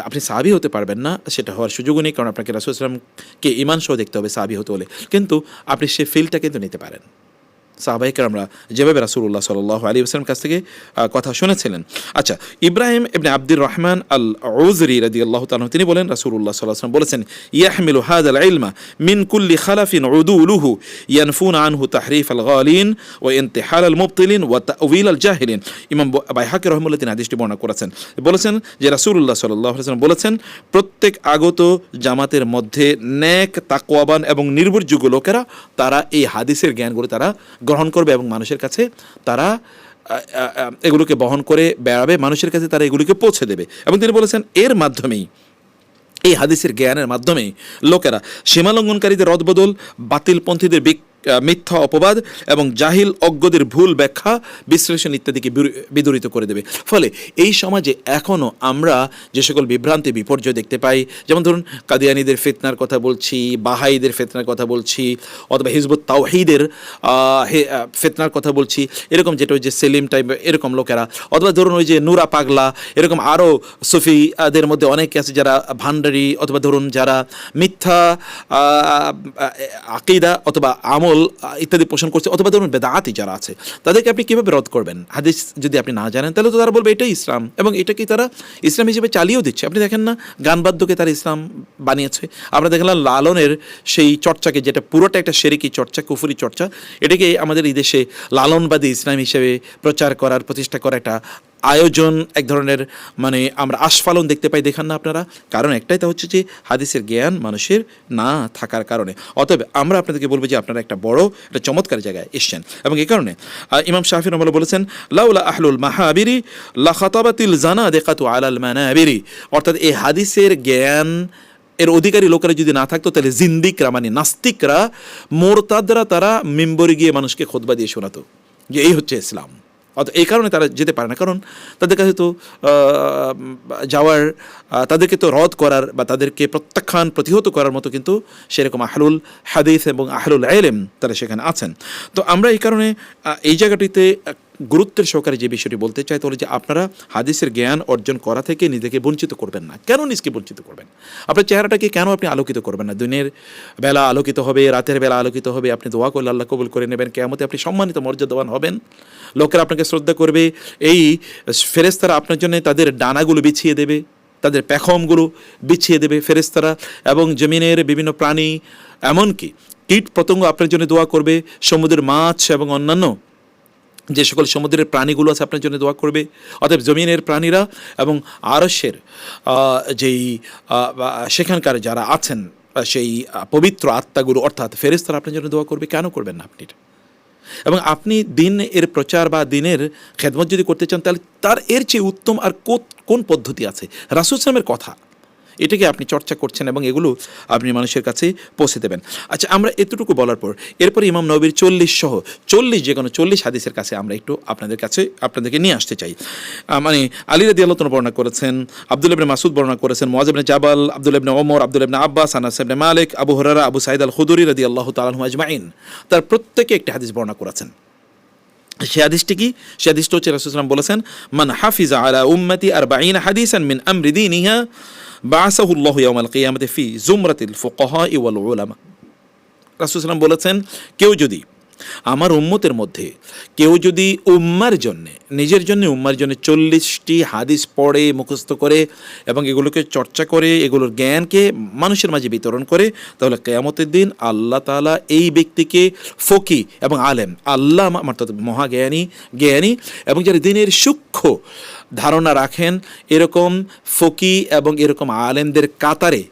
আপনি সাহাবী হতে পারবেন না, সেটা হওয়ার সুযোগও নেই, কারণ আপনাকে রাসূল সাল্লাল্লাহু আলাইহি ওয়াসাল্লামকে ঈমান সহ দেখতে হবে সাহাবী হতে হলে। কিন্তু আপনি সেই ফিলটা কিন্তু নিতে পারেন। সাহাবায়ে কেরামরা যেভাবে রাসূলুল্লাহ সাল্লাল্লাহু আলাইহি ওয়াসাল্লাম কাছ থেকে কথা শুনেছিলেন। আচ্ছা, ইব্রাহিম ইবনে আব্দুর রহমান আল উযরি রাদিয়াল্লাহু তাআলা তিনি বলেন রাসূলুল্লাহ সাল্লাল্লাহু আলাইহি ওয়াসাল্লাম বলেছেন, ইয়াহমিলু হাযাল ইলমা মিন কুল্লি খালাফিন উদুলুহু ইয়ানফুনা আনহু তাহরিফ আল গালিন ওয়া ইনতিহাল আল মুবতিলিন ওয়া তা'উইল আল জাহিলিন। ইমাম বাইহাকি রাহিমাহুল্লাহ তিনি হাদিসটি বর্ণনা করেছেন, বলেছেন যে রাসূলুল্লাহ সাল্লাল্লাহু আলাইহি ওয়াসাল্লাম বলেছেন, প্রত্যেক আগত জামাতের মধ্যে নেক, তাকওয়াবান এবং নির্ভরযোগ্য লোকেরা তারা এই হাদিসের জ্ঞানগুলো তারা গ্রহণ করবে এবং মানুষের কাছে তারা এগুলোকে বহন করে বেড়াবে, মানুষের কাছে তারা এগুলিকে পৌঁছে দেবে। এবং তিনি বলেছেন এর মাধ্যমেই, এই হাদিসের জ্ঞানের মাধ্যমেই লোকেরা সীমালঙ্ঘনকারীদের রদবদল, বাতিলপন্থীদের মিথ্যা অপবাদ এবং জাহিল অজ্ঞদের ভুল ব্যাখ্যা, বিশ্লেষণ ইত্যাদিকে বিদূরিত করে দেবে। ফলে এই সমাজে এখনও আমরা যে সকল বিভ্রান্তি বিপর্যয় দেখতে পাই, যেমন ধরুন কাদিয়ানীদের ফিতনার কথা বলছি, বাহাইদের ফিতনার কথা বলছি, অথবা হিজবুত তাওহীদের ফিতনার কথা বলছি, এরকম যেটা ওই যে সেলিম টাইপ এরকম লোকেরা, অথবা ধরুন ওই যে নুরা পাগলা, এরকম আরও সুফিদের মধ্যে অনেকে আছে যারা ভান্ডারি, অথবা ধরুন যারা মিথ্যা আকীদা অথবা আমল ইত্যাদি পোষণ করছে, অথবা ধরুন বেদাতি যারা আছে, তাদেরকে আপনি কীভাবে রদ করবেন? হাদিস যদি আপনি না জানেন তাহলে তো তারা বলবে এটাই ইসলাম, এবং এটাকেই তারা ইসলাম হিসেবে চালিয়েও দিচ্ছে। আপনি দেখেন না, গানবাদ্যকে তারা ইসলাম বানিয়েছে। আমরা দেখলাম লালনের সেই চর্চাকে, যেটা পুরোটা একটা শিরকি চর্চা, কুফরি চর্চা, এটাকে আমাদের এই দেশে লালনবাদী ইসলাম হিসেবে প্রচার করার, প্রতিষ্ঠা করা একটা আয়োজন, এক ধরনের মানে আমরা আস্ফালন দেখতে পাই, দেখান না আপনারা? কারণ একটাই, তা হচ্ছে যে হাদিসের জ্ঞান মানুষের না থাকার কারণে। অতএব আমরা আপনাদেরকে বলবো যে আপনারা একটা বড়, একটা চমৎকার জায়গায় এসছেন, এবং এই কারণে ইমাম শাফি রাহিমাহুল্লাহ বলেছেন, লাউলা আহলুল মাহাবিরি লা খাতাবাতিল জানাদিকাতু আলাল মানাবিরি, অর্থাৎ এই হাদিসের জ্ঞান এর অধিকারী লোকেরা যদি না থাকতো, তাহলে জিন্দিকরা মানে নাস্তিকরা, মোরতাদরা, তারা মিম্বরে গিয়ে মানুষকে খুতবা দিয়ে শোনাতো যে এই হচ্ছে ইসলাম। অর্থাৎ এই কারণে তারা যেতে পারে না, কারণ তাদের কাছে তো যাওয়ার, তাদেরকে তো রদ করার বা তাদেরকে প্রত্যাখ্যান প্রতিহত করার মতো কিন্তু সেরকম আহলুল হাদিস এবং আহলুল ইলম তারা সেখানে আছেন। তো আমরা এই কারণে এই জায়গাটিতে গুরুত্বের সহকারে যে বিষয়টি বলতে চাই, তাহলে যে আপনারা হাদিসের জ্ঞান অর্জন করা থেকে নিজেকে বঞ্চিত করবেন না। কেন নিজকে বঞ্চিত করবেন? আপনার চেহারাটাকে কেন আপনি আলোকিত করবেন না? দিনের বেলা আলোকিত হবে, রাতের বেলা আলোকিত হবে, আপনি দোয়া করলে আল্লাহ কবুল করে নেবেন, কিয়ামতে আপনি সম্মানিত মর্যাদাবান হবেন, লোকেরা আপনাকে শ্রদ্ধা করবে। এই ফেরেশতারা আপনার জন্য তাদের ডানাগুলো বিছিয়ে দেবে, তাদের পেখমগুলো বিছিয়ে দেবে ফেরেশতারা, এবং জমিনের বিভিন্ন প্রাণী, এমনকি কীট পতঙ্গ আপনার জন্য দোয়া করবে, সমুদ্রের মাছ এবং অন্যান্য যে সকল সমুদ্রের প্রাণীগুলো আছে আপনার জন্য দোয়া করবে। অতএব জমিনের প্রাণীরা এবং আরশের যেই সেখানকার যারা আছেন সেই পবিত্র আত্মাগুলো অর্থাৎ ফেরেশতারা আপনার জন্য দোয়া করবে। কেন করবেন না আপনি? এবং আপনি দিন এর প্রচার বা দিনের খেদমত যদি করতে চান, তাহলে তার এর চেয়ে উত্তম আর কোন পদ্ধতি আছে? রাসূল সাল্লাল্লাহু আলাইহি ওয়াসাল্লামের কথা, এটাকে আপনি চর্চা করছেন এবং এগুলো আপনি মানুষের কাছে পৌঁছে দেবেন। আচ্ছা, আমরা এতটুকু বলার পর এরপর ইমাম নববীর 40 যে কোনো 40 হাদিসের কাছে আমরা একটু আপনাদেরকে নিয়ে আসতে চাই। মানে আলী রাদিয়াল্লাহু তাআলা বর্ণনা করেছেন, আব্দুল্লাহ ইবনে মাসউদ বর্ণনা করেছেন, মুআয ইবনে জাবাল, আব্দুল্লাহ ইবনে ওমর, আব্দুল্লাহ ইবনে আব্বাস, আনাস ইবনে মালিক, আবু হুরায়রা, আবু সাঈদ আল খুদরি রাদিয়াল্লাহু তাআলা আনহুম আজমাইন, তার প্রত্যেকে একটি হাদিস বর্ণনা করেছেন। সে হাদিসটি কি? সে হাদিসটা হচ্ছে রাসূল সাল্লাল্লাহু আলাইহি ওয়াসাল্লাম বলেছেন, মান হাফিজা আলা উম্মতি 40 হাদিসান মিন আমরি দীনিহা বাআসাহুল্লাহু ইয়াওমাল কিয়ামাতি ফি জুমরাতিল ফুকাহা ওয়াল উলামা। রাসূল সাল্লাল্লাহু আলাইহি ওয়াসাল্লাম বলেছেন, কেউ যদি আমার উম্মতের মধ্যে কেউ যদি নিজের জন্য উম্মার জন্য 40টি হাদিস পড়ে, মুখস্থ করে এবং এগুলোকে চর্চা করে, এগুলোর জ্ঞানকে মানুষের মাঝে বিতরণ করে, তাহলে কিয়ামতের দিন আল্লাহ তাআলা এই ব্যক্তিকে ফকি এবং আলেম, আল্লাহ অর্থাৎ জ্ঞানী এবং যারা দিনের সূক্ষ্ম ধারণা রাখেন, এরকম ফকি এবং এরকম আলেমদের কাতারে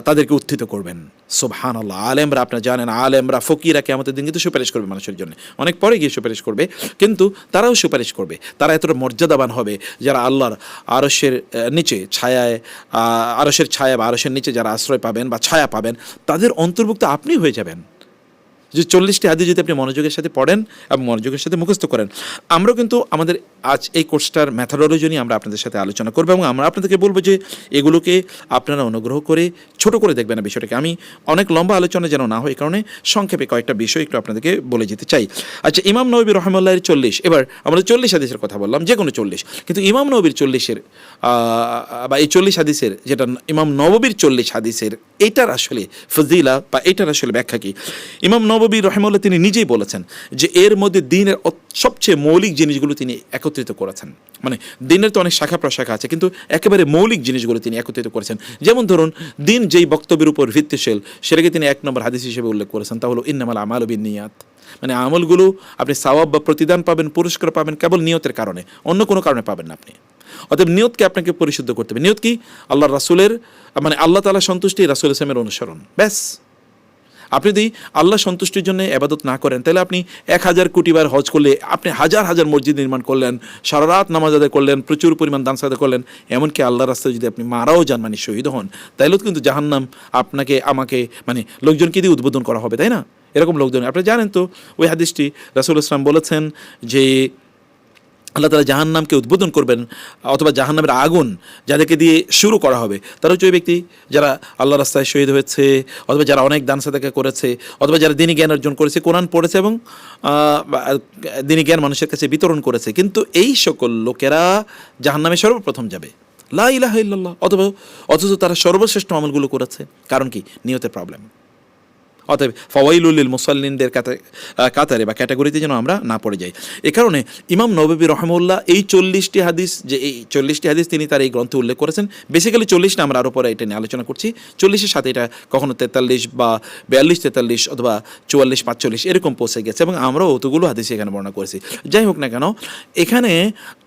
তাদেরকে উত্থিত করবেন। সুবহানাল্লাহ। আলেমরা, আপনারা জানেন, আলেমরা, ফকিরা কিয়ামতের দিন কিন্তু সুপারিশ করবে মানুষের জন্য, অনেক পরে গিয়ে সুপারিশ করবে, কিন্তু তারাও সুপারিশ করবে। তারা এতটা মর্যাদাবান হবে যারা আল্লাহর আরশের নিচে ছায়ায়, আরশের ছায়া বা আরশের নিচে যারা আশ্রয় পাবেন বা ছায়া পাবেন, তাদের অন্তর্ভুক্ত আপনি হয়ে যাবেন। যে 40টি হাদিস যদি আপনি মনোযোগের সাথে পড়েন এবং মনোযোগের সাথে মুখস্থ করেন। আমরাও কিন্তু আমাদের আজ এই কোর্সটার ম্যাথোডোলজি নিয়ে আমরা আপনাদের সাথে আলোচনা করবো এবং আমরা আপনাদেরকে বলবো যে এগুলোকে আপনারা অনুগ্রহ করে ছোট করে দেখবেন না বিষয়টাকে। আমি অনেক লম্বা আলোচনা যেন না হয় এই কারণে সংক্ষেপে কয়েকটা বিষয় একটু আপনাদেরকে বলে যেতে চাই। আচ্ছা, ইমাম নবী রহমতুল্লাহর 40, এবার আমরা 40 হাদিসের কথা বললাম, যে কোনো 40, কিন্তু ইমাম নবীর 40-এর বা এই 40 হাদিসের, যেটা ইমাম নববীর 40 হাদিসের, এটার আসলে ফজিলা বা এটার আসলে ব্যাখ্যা কি? ইমাম নববী রহমাতুল্লাহ তিনি নিজেই বলেছেন যে এর মধ্যে দিনের সবচেয়ে মৌলিক জিনিসগুলো তিনি একত্রিত করেছেন। মানে দিনের তো অনেক শাখা প্রশাখা আছে, কিন্তু একেবারে মৌলিক জিনিসগুলো তিনি একত্রিত করেছেন। যেমন ধরুন, দিন যেই বক্তব্যের উপর ভিত্তিশীল সেটাকে তিনি 1 নম্বর হাদিস হিসেবে উল্লেখ করেছেন, তা হলো ইন্নামাল আমালু বিন্নিয়াত। মানে আমলগুলো আপনি সওয়াব বা প্রতিদান পাবেন, পুরস্কার পাবেন কেবল নিয়তের কারণে, অন্য কোনো কারণে পাবেন না আপনি। অতএব নিয়তকে আপনাকে পরিশুদ্ধ করতে হবে। নিয়ত কি? আল্লাহ রাসূলের, মানে আল্লাহ তাআলা সন্তুষ্টি, রাসূল ইসলামের অনুসরণ, ব্যাস। আপনি যদি আল্লাহ সন্তুষ্টির জন্য ইবাদত না করেন, তাহলে আপনি 1000 কোটি বার হজ করলে, আপনি হাজার হাজার মসজিদ নির্মাণ করলেন, সারা রাত নামাজ আদায় করলেন, প্রচুর পরিমাণ দান সাদা করলেন, এমনকি আল্লাহর রাস্তায় যদি আপনি মারাও যান, মানে শহীদ হন, তাইলেও কিন্তু জাহান্নাম আপনাকে, আমাকে, মানে লোকজনকে দিয়ে উদ্বোধন করা হবে, তাই না? এরকম লোকজন, আপনি জানেন তো ওই হাদিসটি রাসূল ইসলাম বলেছেন যে আল্লাহ তাআলা জাহান্নামকে উদ্বোধন করবেন, অথবা জাহান্নামের আগুন যাদেরকে দিয়ে শুরু করা হবে তারা হচ্ছে ওই ব্যক্তি যারা আল্লাহ রাস্তায় শহীদ হয়েছে, অথবা যারা অনেক দান সাদাকা করেছে, অথবা যারা দ্বীনি জ্ঞান অর্জন করেছে, কোরআন পড়েছে এবং দ্বীনি জ্ঞান মানুষের কাছে বিতরণ করেছে। কিন্তু এই সকল লোকেরা জাহান্নামে সর্বপ্রথম যাবে, লা ইলাহা ইল্লাল্লাহ, অথচ তারা সর্বশ্রেষ্ঠ আমলগুলো করেছে। কারণ কি? নিয়তের প্রবলেম। অতএব ফাওয়াইলুল লিল মুসাল্লিনদের কাতারে বা ক্যাটাগরিতে যেন আমরা না পড়ে যাই। এ কারণে ইমাম নববী রহমাতুল্লাহ এই 40টি হাদিস, যে এই 40টি হাদিস তিনি তার এই গ্রন্থে উল্লেখ করেছেন, বেসিক্যালি 40 না, আমরা আরও পরে এটা নিয়ে আলোচনা করছি। 40-এর সাথে এটা কখনো 43 বা 42-43 অথবা 44-45 এরকম পৌঁছে গেছে, এবং আমরাও অতগুলো হাদিস এখানে বর্ণনা করেছি। যাই হোক না কেন, এখানে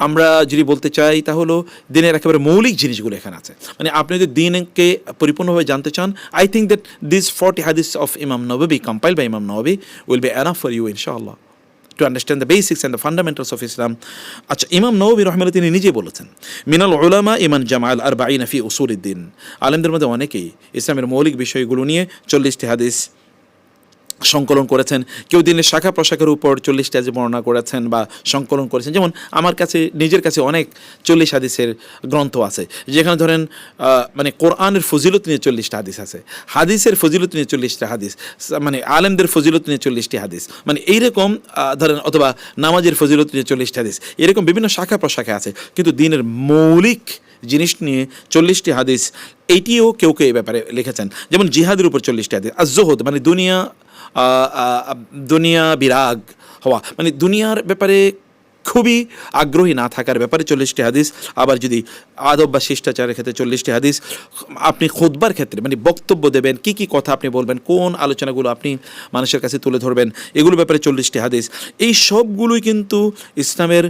আমরা যদি বলতে চাই তা হলো দিনের একেবারে মৌলিক জিনিসগুলো এখানে আছে। মানে আপনি যদি দিনকে পরিপূর্ণভাবে জানতে চান, I think that this 40 hadiths of Imam Nawawi, compiled by Imam Nawawi, will be enough for you, inshallah, to understand the basics and the fundamentals of Islam. আচ্ছা, ইমাম নওয়াবী রাহিমাহুল্লাহ তিনি নিজেই বলেছেন, মিনাল উলামা ইমান জামাআল 40 ফি উসুলিদ্দিন। আলেমদের মধ্যে অনেকেই ইসলামের মৌলিক বিষয়গুলো নিয়ে 40টি হাদিস সংকলন করেছেন। কেউ দিনের শাখা প্রশাখার উপর 40টি হাদিস বর্ণনা করেছেন বা সংকলন করেছেন। যেমন আমার কাছে, নিজের কাছে অনেক 40 হাদিসের গ্রন্থ আছে, যেখানে ধরেন মানে কোরআনের ফজিলত নিয়ে 40টা হাদিস আছে, হাদিসের ফজিলত নিয়ে 40টা হাদিস, মানে আলেমদের ফজিলত নিয়ে 40টি হাদিস, মানে এইরকম ধরেন, অথবা নামাজের ফজিলত নিয়ে 40টা হাদিস, এরকম বিভিন্ন শাখা প্রশাখা আছে। কিন্তু দিনের মৌলিক জিনিস নিয়ে 40টি হাদিস, এইটিও কেউ কেউ এই ব্যাপারে লিখেছেন। যেমন জিহাদের উপর 40টি হাদিস, আজ-জুহুদ মানে দুনিয়া বিরাগ হওয়া, মানে দুনিয়ার ব্যাপারে খুবই আগ্রহী না থাকার ব্যাপারে 40টি হাদিস। আবার যদি আদব বা শিষ্টাচারের ক্ষেত্রে 40টি হাদিস, আপনি খুতবার ক্ষেত্রে মানে বক্তব্য দেবেন, কি কি কথা আপনি বলবেন, কোন আলোচনাগুলো আপনি মানুষের কাছে তুলে ধরবেন, এগুলোর ব্যাপারে 40টি হাদিস। এই সবগুলোই কিন্তু ইসলামের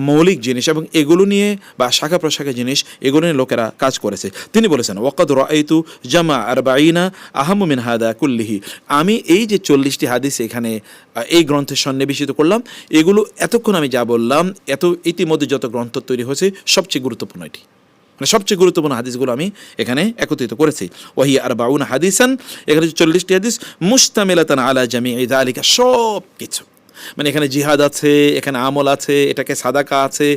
মৌলিক জিনিস, এবং এগুলো নিয়ে বা শাখা প্রশাখা জিনিস, এগুলো নিয়ে লোকেরা কাজ করেছে। তিনি বলেছেন, ওয়াকাদ রাআইতু জামা 40 আহাম্মু মিন হাদা কুল্লিহি। আমি এই যে 40টি হাদিস এখানে এই গ্রন্থে সন্নিবেশিত করলাম, এগুলো এতক্ষণ আমি যা বললাম, ইতিমধ্যে যত গ্রন্থ তৈরি হয়েছে সবচেয়ে গুরুত্বপূর্ণ এটি, মানে সবচেয়ে গুরুত্বপূর্ণ হাদিসগুলো আমি এখানে একত্রিত করেছি। ওয়াহিয়া 40 হাদিসান, এখানে 40টি হাদিস মুশতামিলাতান আলা জামিই যালিকা, সব কিছু, মানে এখানে জিহাদ আছে, এখানে আমল আছে, এটাকে সাদাকা আছে,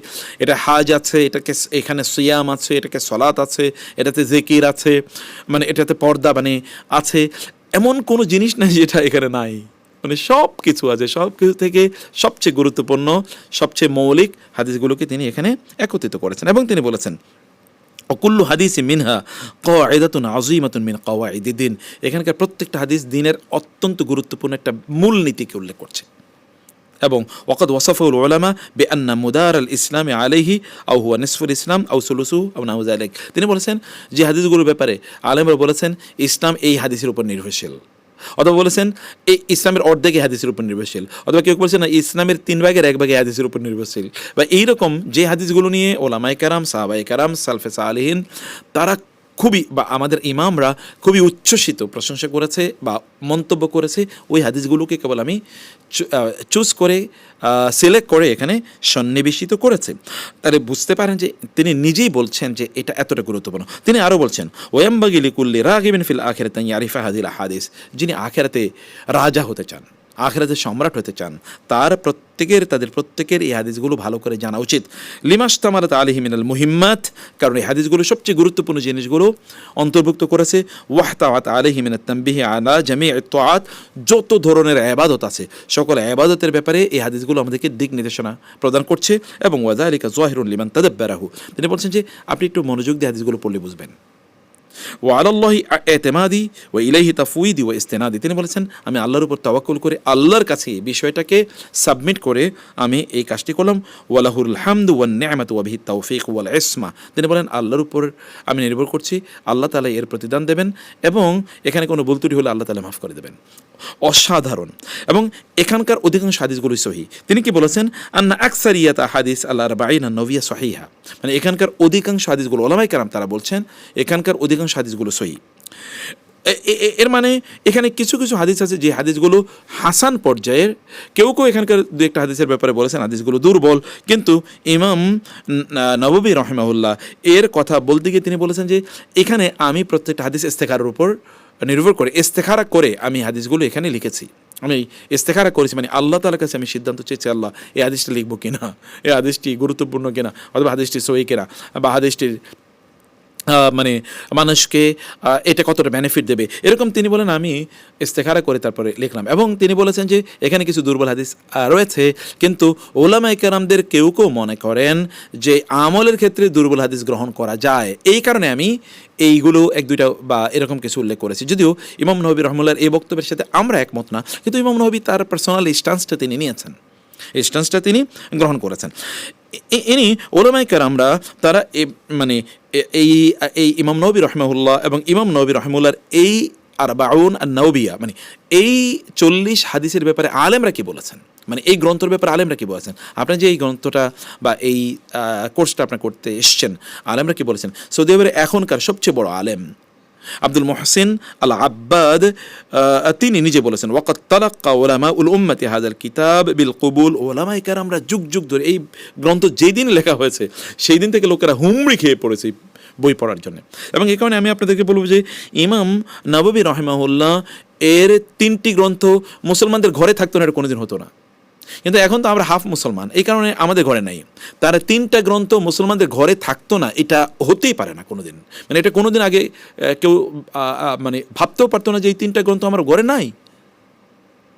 এটা হাজ আছে, এটাকে এখানে সিয়াম আছে, এটাকে সলাত আছে, এটাতে জিকির আছে, মানে এটাতে পর্দা মানে আছে, এমন কোনো জিনিস নাই যেটা এখানে নাই। মানে সব কিছু আছে, সব কিছু থেকে সবচেয়ে গুরুত্বপূর্ণ, সবচেয়ে মৌলিক হাদিসগুলোকে তিনি এখানে একত্রিত করেছেন। এবং তিনি বলেছেন, অকুল্লু হাদিস মিনহা কাওয়াইদাতুন আযীমাতুন মিন কাওয়াইদিদ্দিন। এখানকার প্রত্যেকটা হাদিস দিনের অত্যন্ত গুরুত্বপূর্ণ একটা মূলনীতিকে উল্লেখ করছে। এবং ওয়াকাদ ওয়াসাফাহুল উলামা বিআন্না মুদার আল ইসলামি আলাইহি আও হুয়া নিসফুল ইসলাম আও সুলুসু আও নাহু যালিক। তিনি বলেছেন যে হাদিসগুলোর ব্যাপারে আলেমরা বলেছেন ইসলাম এই হাদিসের উপর নির্ভরশীল, অথবা বলেছেন এই ইসলামের অর্ধেক হাদিসের উপর নির্ভরশীল, অথবা কেউ বলছেন না ইসলামের 3 ভাগের 1 ভাগ হাদিসের উপর নির্ভরশীল, বা এইরকম যে হাদিসগুলো নিয়ে ওলামায়ে কেরাম, সাহাবায়ে কেরাম, সালফে সালেহিন তারা খুবই, বা আমাদের ইমামরা খুবই উচ্ছ্বসিত প্রশংসা করেছে বা মন্তব্য করেছে, ওই হাদিসগুলোকে কেবল আমি চুজ করে সিলেক্ট করে এখানে সন্নিবেশিত করেছে। তাহলে বুঝতে পারেন যে তিনি নিজেই বলছেন যে এটা এতটা গুরুত্বপূর্ণ। তিনি আরও বলছেন, ওয়াম্বাগি লিকুল্লি রাগিবিন ফিল আখিরাতি ইয়ারিফা হাযিল হাদিস, যিনি আখিরাতে রাজা হতে চান, আখিরাতের সম্রাট হতে চান, তাদের প্রত্যেকের এই হাদিসগুলো ভালো করে জানা উচিত। লিমাশতামালাত আলাইহি মিনাল মুহিম্মাত, কারণ এই হাদিসগুলো সবচেয়ে গুরুত্বপূর্ণ জিনিসগুলো অন্তর্ভুক্ত করেছে। ওয়াহতাওয়াত আলাইহি মিনাত তানবিহি আলা জামিউত তাআত, যত ধরনের ইবাদত আছে সকল ইবাদতের ব্যাপারে এই হাদিসগুলো আমাদেরকে দিক নির্দেশনা প্রদান করছে। এবং ওয়াযালিকা যাহিরুন লিমান তাদাব্বারাহু, তিনি বলছেন যে আপনি একটু মনোযোগ দিয়ে হাদিসগুলো পড়লে বুঝবেন। ওয়ালাল্লাহি ইতিমাদি ওয়া ইলাইহি তাফউইদি ওয়া ইস্তিনাদি, তিনি বলেছেন আমি আল্লাহর উপর তাওয়াক্কুল করে আল্লাহর কাছে এই বিষয়টাকে সাবমিট করে আমি এই কাজটি করলাম। ওয়ালাহুল হামদু ওয়ান নি'মাতু ওয়া বিহি তাওফীক ওয়াল ইসমা, তিনি বলেন আল্লাহর উপর আমি নির্ভর করছি, আল্লাহ তাআলা এর প্রতিদান দেবেন এবং এখানে কোনো ভুল ত্রুটি হলে আল্লাহ তাআলা মাফ করে দেবেন। অসাধারণ। এবং এখানকার অধিকাংশ হাদিসগুলোই সহিহ। তিনি কি বলেছেন, আন্না আকসারিয়াত হাদিস আল আরবাঈন নবিয়া সহিহা, মানে এখানকার অধিকাংশ হাদিসগুলো, ওলামায়ে কেরাম তারা বলছেন এখানকার অধিকাংশ হাদিসগুলো সহিহ। এর মানে এখানে কিছু কিছু হাদিস আছে যে হাদিসগুলো হাসান পর্যায়ের, কেউ এখানকার দু একটা হাদিসের ব্যাপারে বলেছেন হাদিসগুলো দুর্বল, কিন্তু ইমাম নববী রাহিমাহুল্লাহ এর কথা বলতে গিয়ে তিনি বলেছেন যে এখানে আমি প্রত্যেকটা হাদিস ইস্তেখারার উপর নির্ভর করে ইস্তেখারা করে আমি হাদিসগুলো এখানে লিখেছি। আমি ইস্তেখারা করেছি, মানে আল্লাহ তাআলার কাছে আমি সিদ্ধান্ত চেয়েছি, আল্লাহ এই হাদিসটা লিখবো কিনা, এই হাদিসটি গুরুত্বপূর্ণ কিনা, অথবা হাদিসটি সহিহ কিনা, বা হাদিসটির মানে মানুষকে এটা কতটা বেনিফিট দেবে, এরকম তিনি বলেন আমি ইস্তেখারা করে তারপরে লিখলাম। এবং তিনি বলেছেন যে এখানে কিছু দুর্বল হাদিস রয়েছে, কিন্তু ওলামায়ে কেরামদের কেউ মনে করেন যে আমলের ক্ষেত্রে দুর্বল হাদিস গ্রহণ করা যায়, এই কারণে আমি এইগুলো এক দুইটা বা এরকম কিছু উল্লেখ করেছি। যদিও ইমাম নববী রাহিমাহুল্লাহর এই বক্তব্যের সাথে আমরা একমত না, কিন্তু ইমাম নববী তার পার্সোনাল স্ট্যান্সটা তিনি নিয়েছেন, এই স্ট্যান্সটা তিনি গ্রহণ করেছেন। ইনি ওলামায়ে কেরামরা তারা মানে এই ইমাম নববী রাহিমাহুল্লাহ এবং ইমাম নববী রাহিমাহুল্লাহর এই আরবাউন আন-নওবিয়া, মানে এই 40 হাদিসের ব্যাপারে আলেমরা কি বলেছেন, মানে এই গ্রন্থের ব্যাপারে আলেমরা কি বলেছেন। আপনি যে এই গ্রন্থটা বা এই কোর্সটা আপনি করতে এসছেন, আলেমরা কি বলেছেন। সৌদি আরবের এখনকার সবচেয়ে বড় আলেম আব্দুল মুহসিন আল আব্বাদ তিনি নিজে বলেছেন, ওয়াকাদ তালাক্কা উলামাউল উম্মতি হাযাল কিতাব বিল কবুল, ওলামায়ে কেরামরা যুগ যুগ ধরে এই গ্রন্থ যেই দিন লেখা হয়েছে সেই দিন থেকে লোকেরা হুমড়ি খেয়ে পড়েছে বই পড়ার জন্য। এবং এই কারণে আমি আপনাদেরকে বলবো যে ইমাম নববী রাহিমাহুল্লাহ এর 3টি গ্রন্থ মুসলমানদের ঘরে থাকতো না, এটা কোনোদিন হতো না, কিন্তু এখন তো আমরা হাফ মুসলমান, এই কারণে আমাদের ঘরে নাই। তার 3টা গ্রন্থ মুসলমানদের ঘরে থাকতো না, এটা হতেই পারে না কোনোদিন, মানে এটা কোনোদিন আগে কেউ মানে ভাবতেও পারতো না যে এই 3টা গ্রন্থ আমার ঘরে নাই।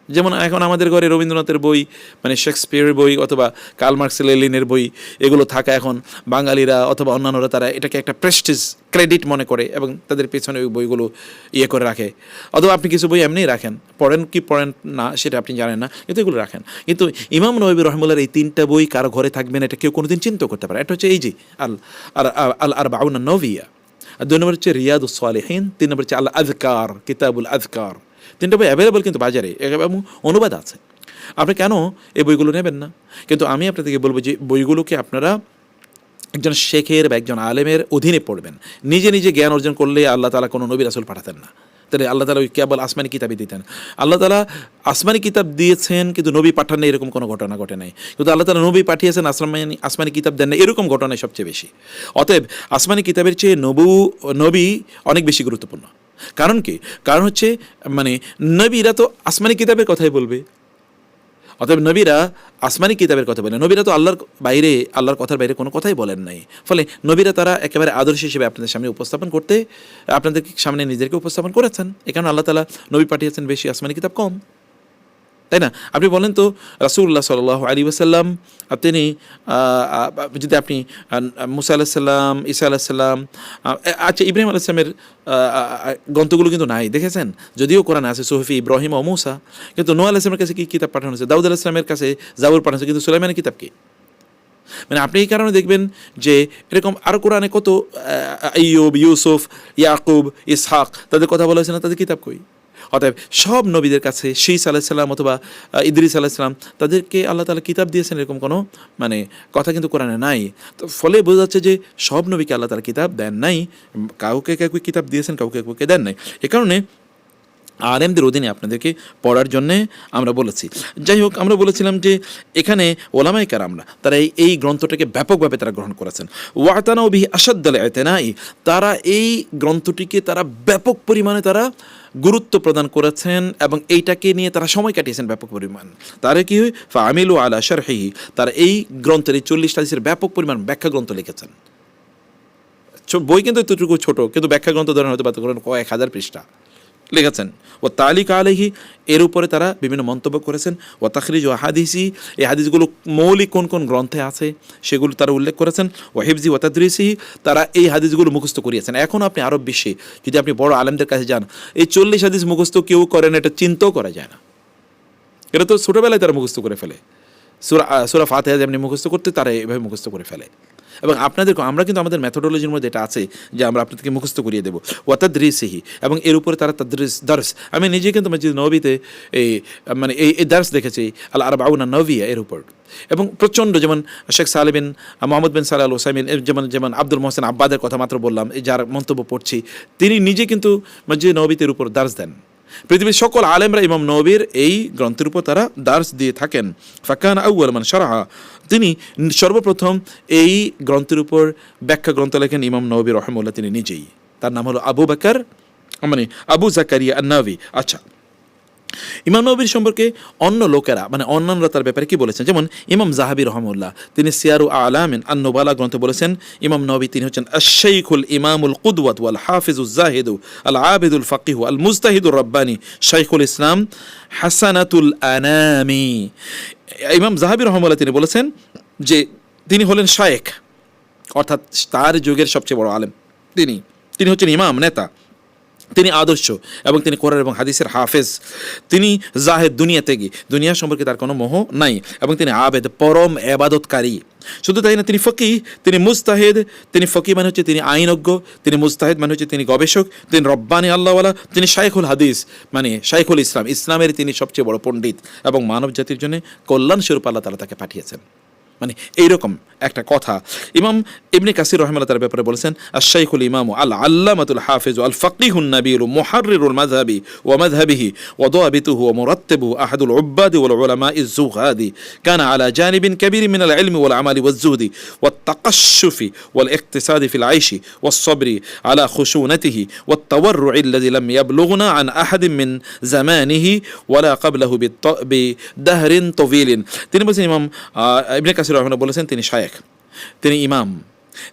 যেমন এখন আমাদের ঘরে রবীন্দ্রনাথের বই, মানে শেক্সপিয়ারের বই অথবা কার্ল মার্কস লেনিনের বই, এগুলো থাকা এখন বাঙালিরা অথবা অন্যান্যরা তারা এটাকে একটা প্রেস্টিজ ক্রেডিট মনে করে এবং তাদের পেছনে ওই বইগুলো করে রাখে। অথবা আপনি কিছু বই এমনিই রাখেন, পড়েন কি পড়েন না সেটা আপনি জানেন না, কিন্তু এগুলো রাখেন। কিন্তু ইমাম নববী রাহিমাহুল্লাহর এই 3টা বই কারো ঘরে থাকবে না, এটা কেউ কোনোদিন চিন্তাও করতে পারে। এটা হচ্ছে এই যে আল আরবাউন আন-নওবিয়া, আর 2 নম্বর হচ্ছে রিয়াদুস সালিহিন, 3 নম্বর হচ্ছে আল আযকার, কিতাবুল আযকার। 3টা বই অ্যাভেলেবল কিন্তু বাজারে এবং অনুবাদ আছে, আপনি কেন এই বইগুলো নেবেন না। কিন্তু আমি আপনাদেরকে বলবো যে বইগুলোকে আপনারা একজন শেখের বা একজন আলেমের অধীনে পড়বেন। নিজে নিজে জ্ঞান অর্জন করলে আল্লাহ তাআলা কোনো নবী রাসূল পাঠাতেন না, তাহলে আল্লাহ তাআলা ওই কেবল আসমানি কিতাবই দিতেন। আল্লাহ তাআলা আসমানি কিতাব দিয়েছেন কিন্তু নবী পাঠান না, এরকম কোনো ঘটনা ঘটে নাই। কিন্তু আল্লাহ তাআলা নবী পাঠিয়েছেন, আসমানি কিতাব দেন না, এরকম ঘটনাই সবচেয়ে বেশি। অতএব আসমানি কিতাবের চেয়ে নবী অনেক বেশি গুরুত্বপূর্ণ। কারণ কি? কারণ হচ্ছে মানে নবীরা তো আসমানি কিতাবের কথাই বলবে, অতএব নবীরা আসমানি কিতাবের কথা বলেন। নবীরা তো আল্লাহর কথার বাইরে কোনো কথাই বলেন নাই, ফলে নবীরা তারা একেবারে আদর্শ হিসেবে আপনাদের সামনে উপস্থাপন করতে, আপনাদের সামনে নিজেদেরকে উপস্থাপন করেছেন। এই কারণে আল্লাহ তাআলা নবী পাঠিয়েছেন বেশি, আসমানি কিতাব কম, তাই না? আপনি বলেন তো রাসূলুল্লাহ সাল্লাল্লাহু আলাইহি ওয়াসাল্লাম তিনি যদি আপনি মুসা আলাইহিস সালাম, ঈসা আলাইহিস সালাম, আচ্ছা ইব্রাহিম আলাইহিস সালামের গ্রন্থগুলো কিন্তু নাই, দেখেছেন? যদিও কোরআনে আছে সুহফি ইব্রাহিম ও মুসা, কিন্তু নূহ আলাইহিস সালামের কাছে কি কিতাব পাঠানো হয়েছে? দাউদ আলাইহিস সালামের কাছে জাবুর পাঠানো হয়েছে, কিন্তু সুলাইমানের কিতাব কি? মানে আপনি এই কারণে দেখবেন যে এরকম আরও কোরআনে কত আইয়ুব, ইউসুফ, ইয়াকুব, ইসহাক, তাদের কথা বলা হয়েছে না, তাদের কিতাব কই? অতএব সব নবীদের কাছে শীস আলাইহিস সালাম অথবা ইদ্রিস আলাইহিস সালাম তাদেরকে আল্লাহ তাআলা কিতাব দিয়েছেন, এরকম কোনো মানে কথা কিন্তু কোরআনে নাই। তো ফলে বোঝা যাচ্ছে যে সব নবীকে আল্লাহ তাআলা কিতাব দেন নাই, কাউকে কিতাব দিয়েছেন, কাউকে দেন নাই। এ কারণে আলেমদের অধীনে আপনাদেরকে পড়ার জন্যে আমরা বলেছি। যাই হোক, আমরা বলেছিলাম যে এখানে ওলামায়ে কেরামরা তারা এই গ্রন্থটাকে ব্যাপকভাবে তারা গ্রহণ করেছেন। ওয়াতানাউ বিহি আশাদ্দাল ইতিনাই, তারা এই গ্রন্থটিকে তারা ব্যাপক পরিমাণে তারা গুরুত্ব প্রদান করেছেন এবং এইটাকে নিয়ে তারা সময় কাটিয়েছেন ব্যাপক পরিমাণ। তারা কি হয় ফাআমিলু আলা শারহিহি, তারা এই গ্রন্থের এই 40 হাদিসের ব্যাপক পরিমাণ ব্যাখ্যা গ্রন্থ লিখেছেন। বই কিন্তু এতটুকু ছোট, কিন্তু ব্যাখ্যা গ্রন্থ ধরেন হয়তো কয়েক হাজার পৃষ্ঠা লিখেছেন। ও তালিক আলাইহি, এর উপরে তারা বিভিন্ন মন্তব্য করেছেন। ও তাখরিজ ও হাদিসি, এই হাদিসগুলো মৌলিক কোন কোন গ্রন্থে আছে সেগুলো তারা উল্লেখ করেছেন। ও হিফজি ও তাদরিসি, তারা এই হাদিসগুলো মুখস্থ করিয়েছেন। এখন আপনি আরব বিশ্বে যদি আপনি বড় আলেমদের কাছে যান, এই 40 হাদিস মুখস্থ কেউ করেন, এটা চিন্তাও করা যায় না। এটা তো ছোটোবেলায় তারা মুখস্থ করে ফেলে। সূরা ফাতিহা যেমনি মুখস্থ করতে, তারা এভাবে মুখস্থ করে ফেলে। এবং আমরা কিন্তু আমাদের মেথোডোলজির মধ্যে এটা আছে যে আমরা আপনাদেরকে মুখস্থ করিয়ে দেবো। ওয়াতাদরিসিহি, এবং এর উপরে তারা দার্স, আমি নিজে কিন্তু মসজিদ নববীতে এই দার্স দেখেছি আল আরবাউন নওয়িয়া এর উপর। এবং প্রচণ্ড, যেমন শেখ সালেহ বিন মোহাম্মদ বিন সালেহ আল ওসাইমিন, যেমন আব্দুল মোহসেন আব্বাদের কথা মাত্র বললাম, এই যার মন্তব্য পড়ছি, তিনি নিজে কিন্তু মসজিদ নববীতের উপর দার্স দেন। পৃথিবীর সকল আলেমরা ইমাম নববীর এই গ্রন্থের উপর তারা দার্স দিয়ে থাকেন। ফাকান আউয়াল মান শারাহা, তিনি সর্বপ্রথম এই গ্রন্থের উপর ব্যাখ্যা গ্রন্থ লেখেন ইমাম নববী রাহিমাহুল্লাহ, তিনি নিজেই। তার নাম হলো আবু জাকারিয়া আন-নাওয়ি। আচ্ছা, ইমাম নববীর সম্পর্কে অন্য লোকেরা অন্যান্যরা তার ব্যাপারে কি বলেছেন, যেমন ইমাম যাহাবী রাহিমাহুল্লাহ, তিনি সিয়ারু আলামিন আন-নুবালা গ্রন্থে বলেছেন ইমাম নববী তিনি হচ্ছেন আশ-শাইখুল ইমামুল কুদওয়াত ওয়াল হাফিজুজ জাহিদু আল আবিদুল ফাকিহু আল মুজতাহিদুর রাব্বানি শাইখুল ইসলাম হাসানাতুল আনামি। ইমাম যাহাবী রাহিমাহুল্লাহ তিনি বলেছেন যে তিনি হলেন শায়েখ, অর্থাৎ তার যুগের সবচেয়ে বড় আলেম। তিনি হচ্ছেন ইমাম, নেতা, তিনি আদর্শ, এবং তিনি কোরআন এবং হাদিসের হাফেজ। তিনি জাহেদ, দুনিয়া সম্পর্কে তার কোনো মোহ নাই, এবং তিনি আবেদ, পরম এবাদতকারী। শুধু তাই না, তিনি ফকিহ, তিনি মুজতাহিদ। তিনি ফকিহ মানে হচ্ছে তিনি আইনজ্ঞ, তিনি মুজতাহিদ মানে হচ্ছে তিনি গবেষক, তিনি রব্বানি আল্লাহওয়ালা, তিনি শাইখুল হাদিস মানে শাইখুল ইসলাম, ইসলামের তিনি সবচেয়ে বড় পণ্ডিত, এবং মানব জাতির জন্য কল্যাণ স্বরূপ আল্লাহ তাআলা তাকে পাঠিয়েছেন। এইরকম একটা কথা ইমাম ইবনে কাসির রাহিমাহুল্লাহ তার ব্যাপারে বলেছেন, আশ-শাইখুল ইমামু আল আল্লামাতুল হাফিজ আল ফাকিহুন নাবিয়্যু মুহাররিরুল মাযহাবি ওয়া মাযহাবিহি ওয়া দাওয়াবিতুহু ওয়া মুরাত্তিবুহু আহাদুল উব্বাদি ওয়াল উলামাইজ যুগাদি কানা আলা জানিবিন কাবীরিন মিনাল ইলমি ওয়াল আমালি ওয়াজ যুহদি ওয়াত তাকাশশুফি ওয়াল ইকতিসাদি ফিল আইশি ওয়াস সাবরি আলা খুশুনাতিহি ওয়াত তাওয়াররুই আল্লাযী লাম ইয়াবলুগনা আন আহাদিন মিন জামানিহি ওয়ালা ক্বাবলাহু বিদাহরিন তাওয়িলিন। তিনি বলেছেন, ইমাম ইবনে কাসির রাহিমাহুল্লাহ বলেছেন, তিনি শায়েখ, তিনি ইমাম,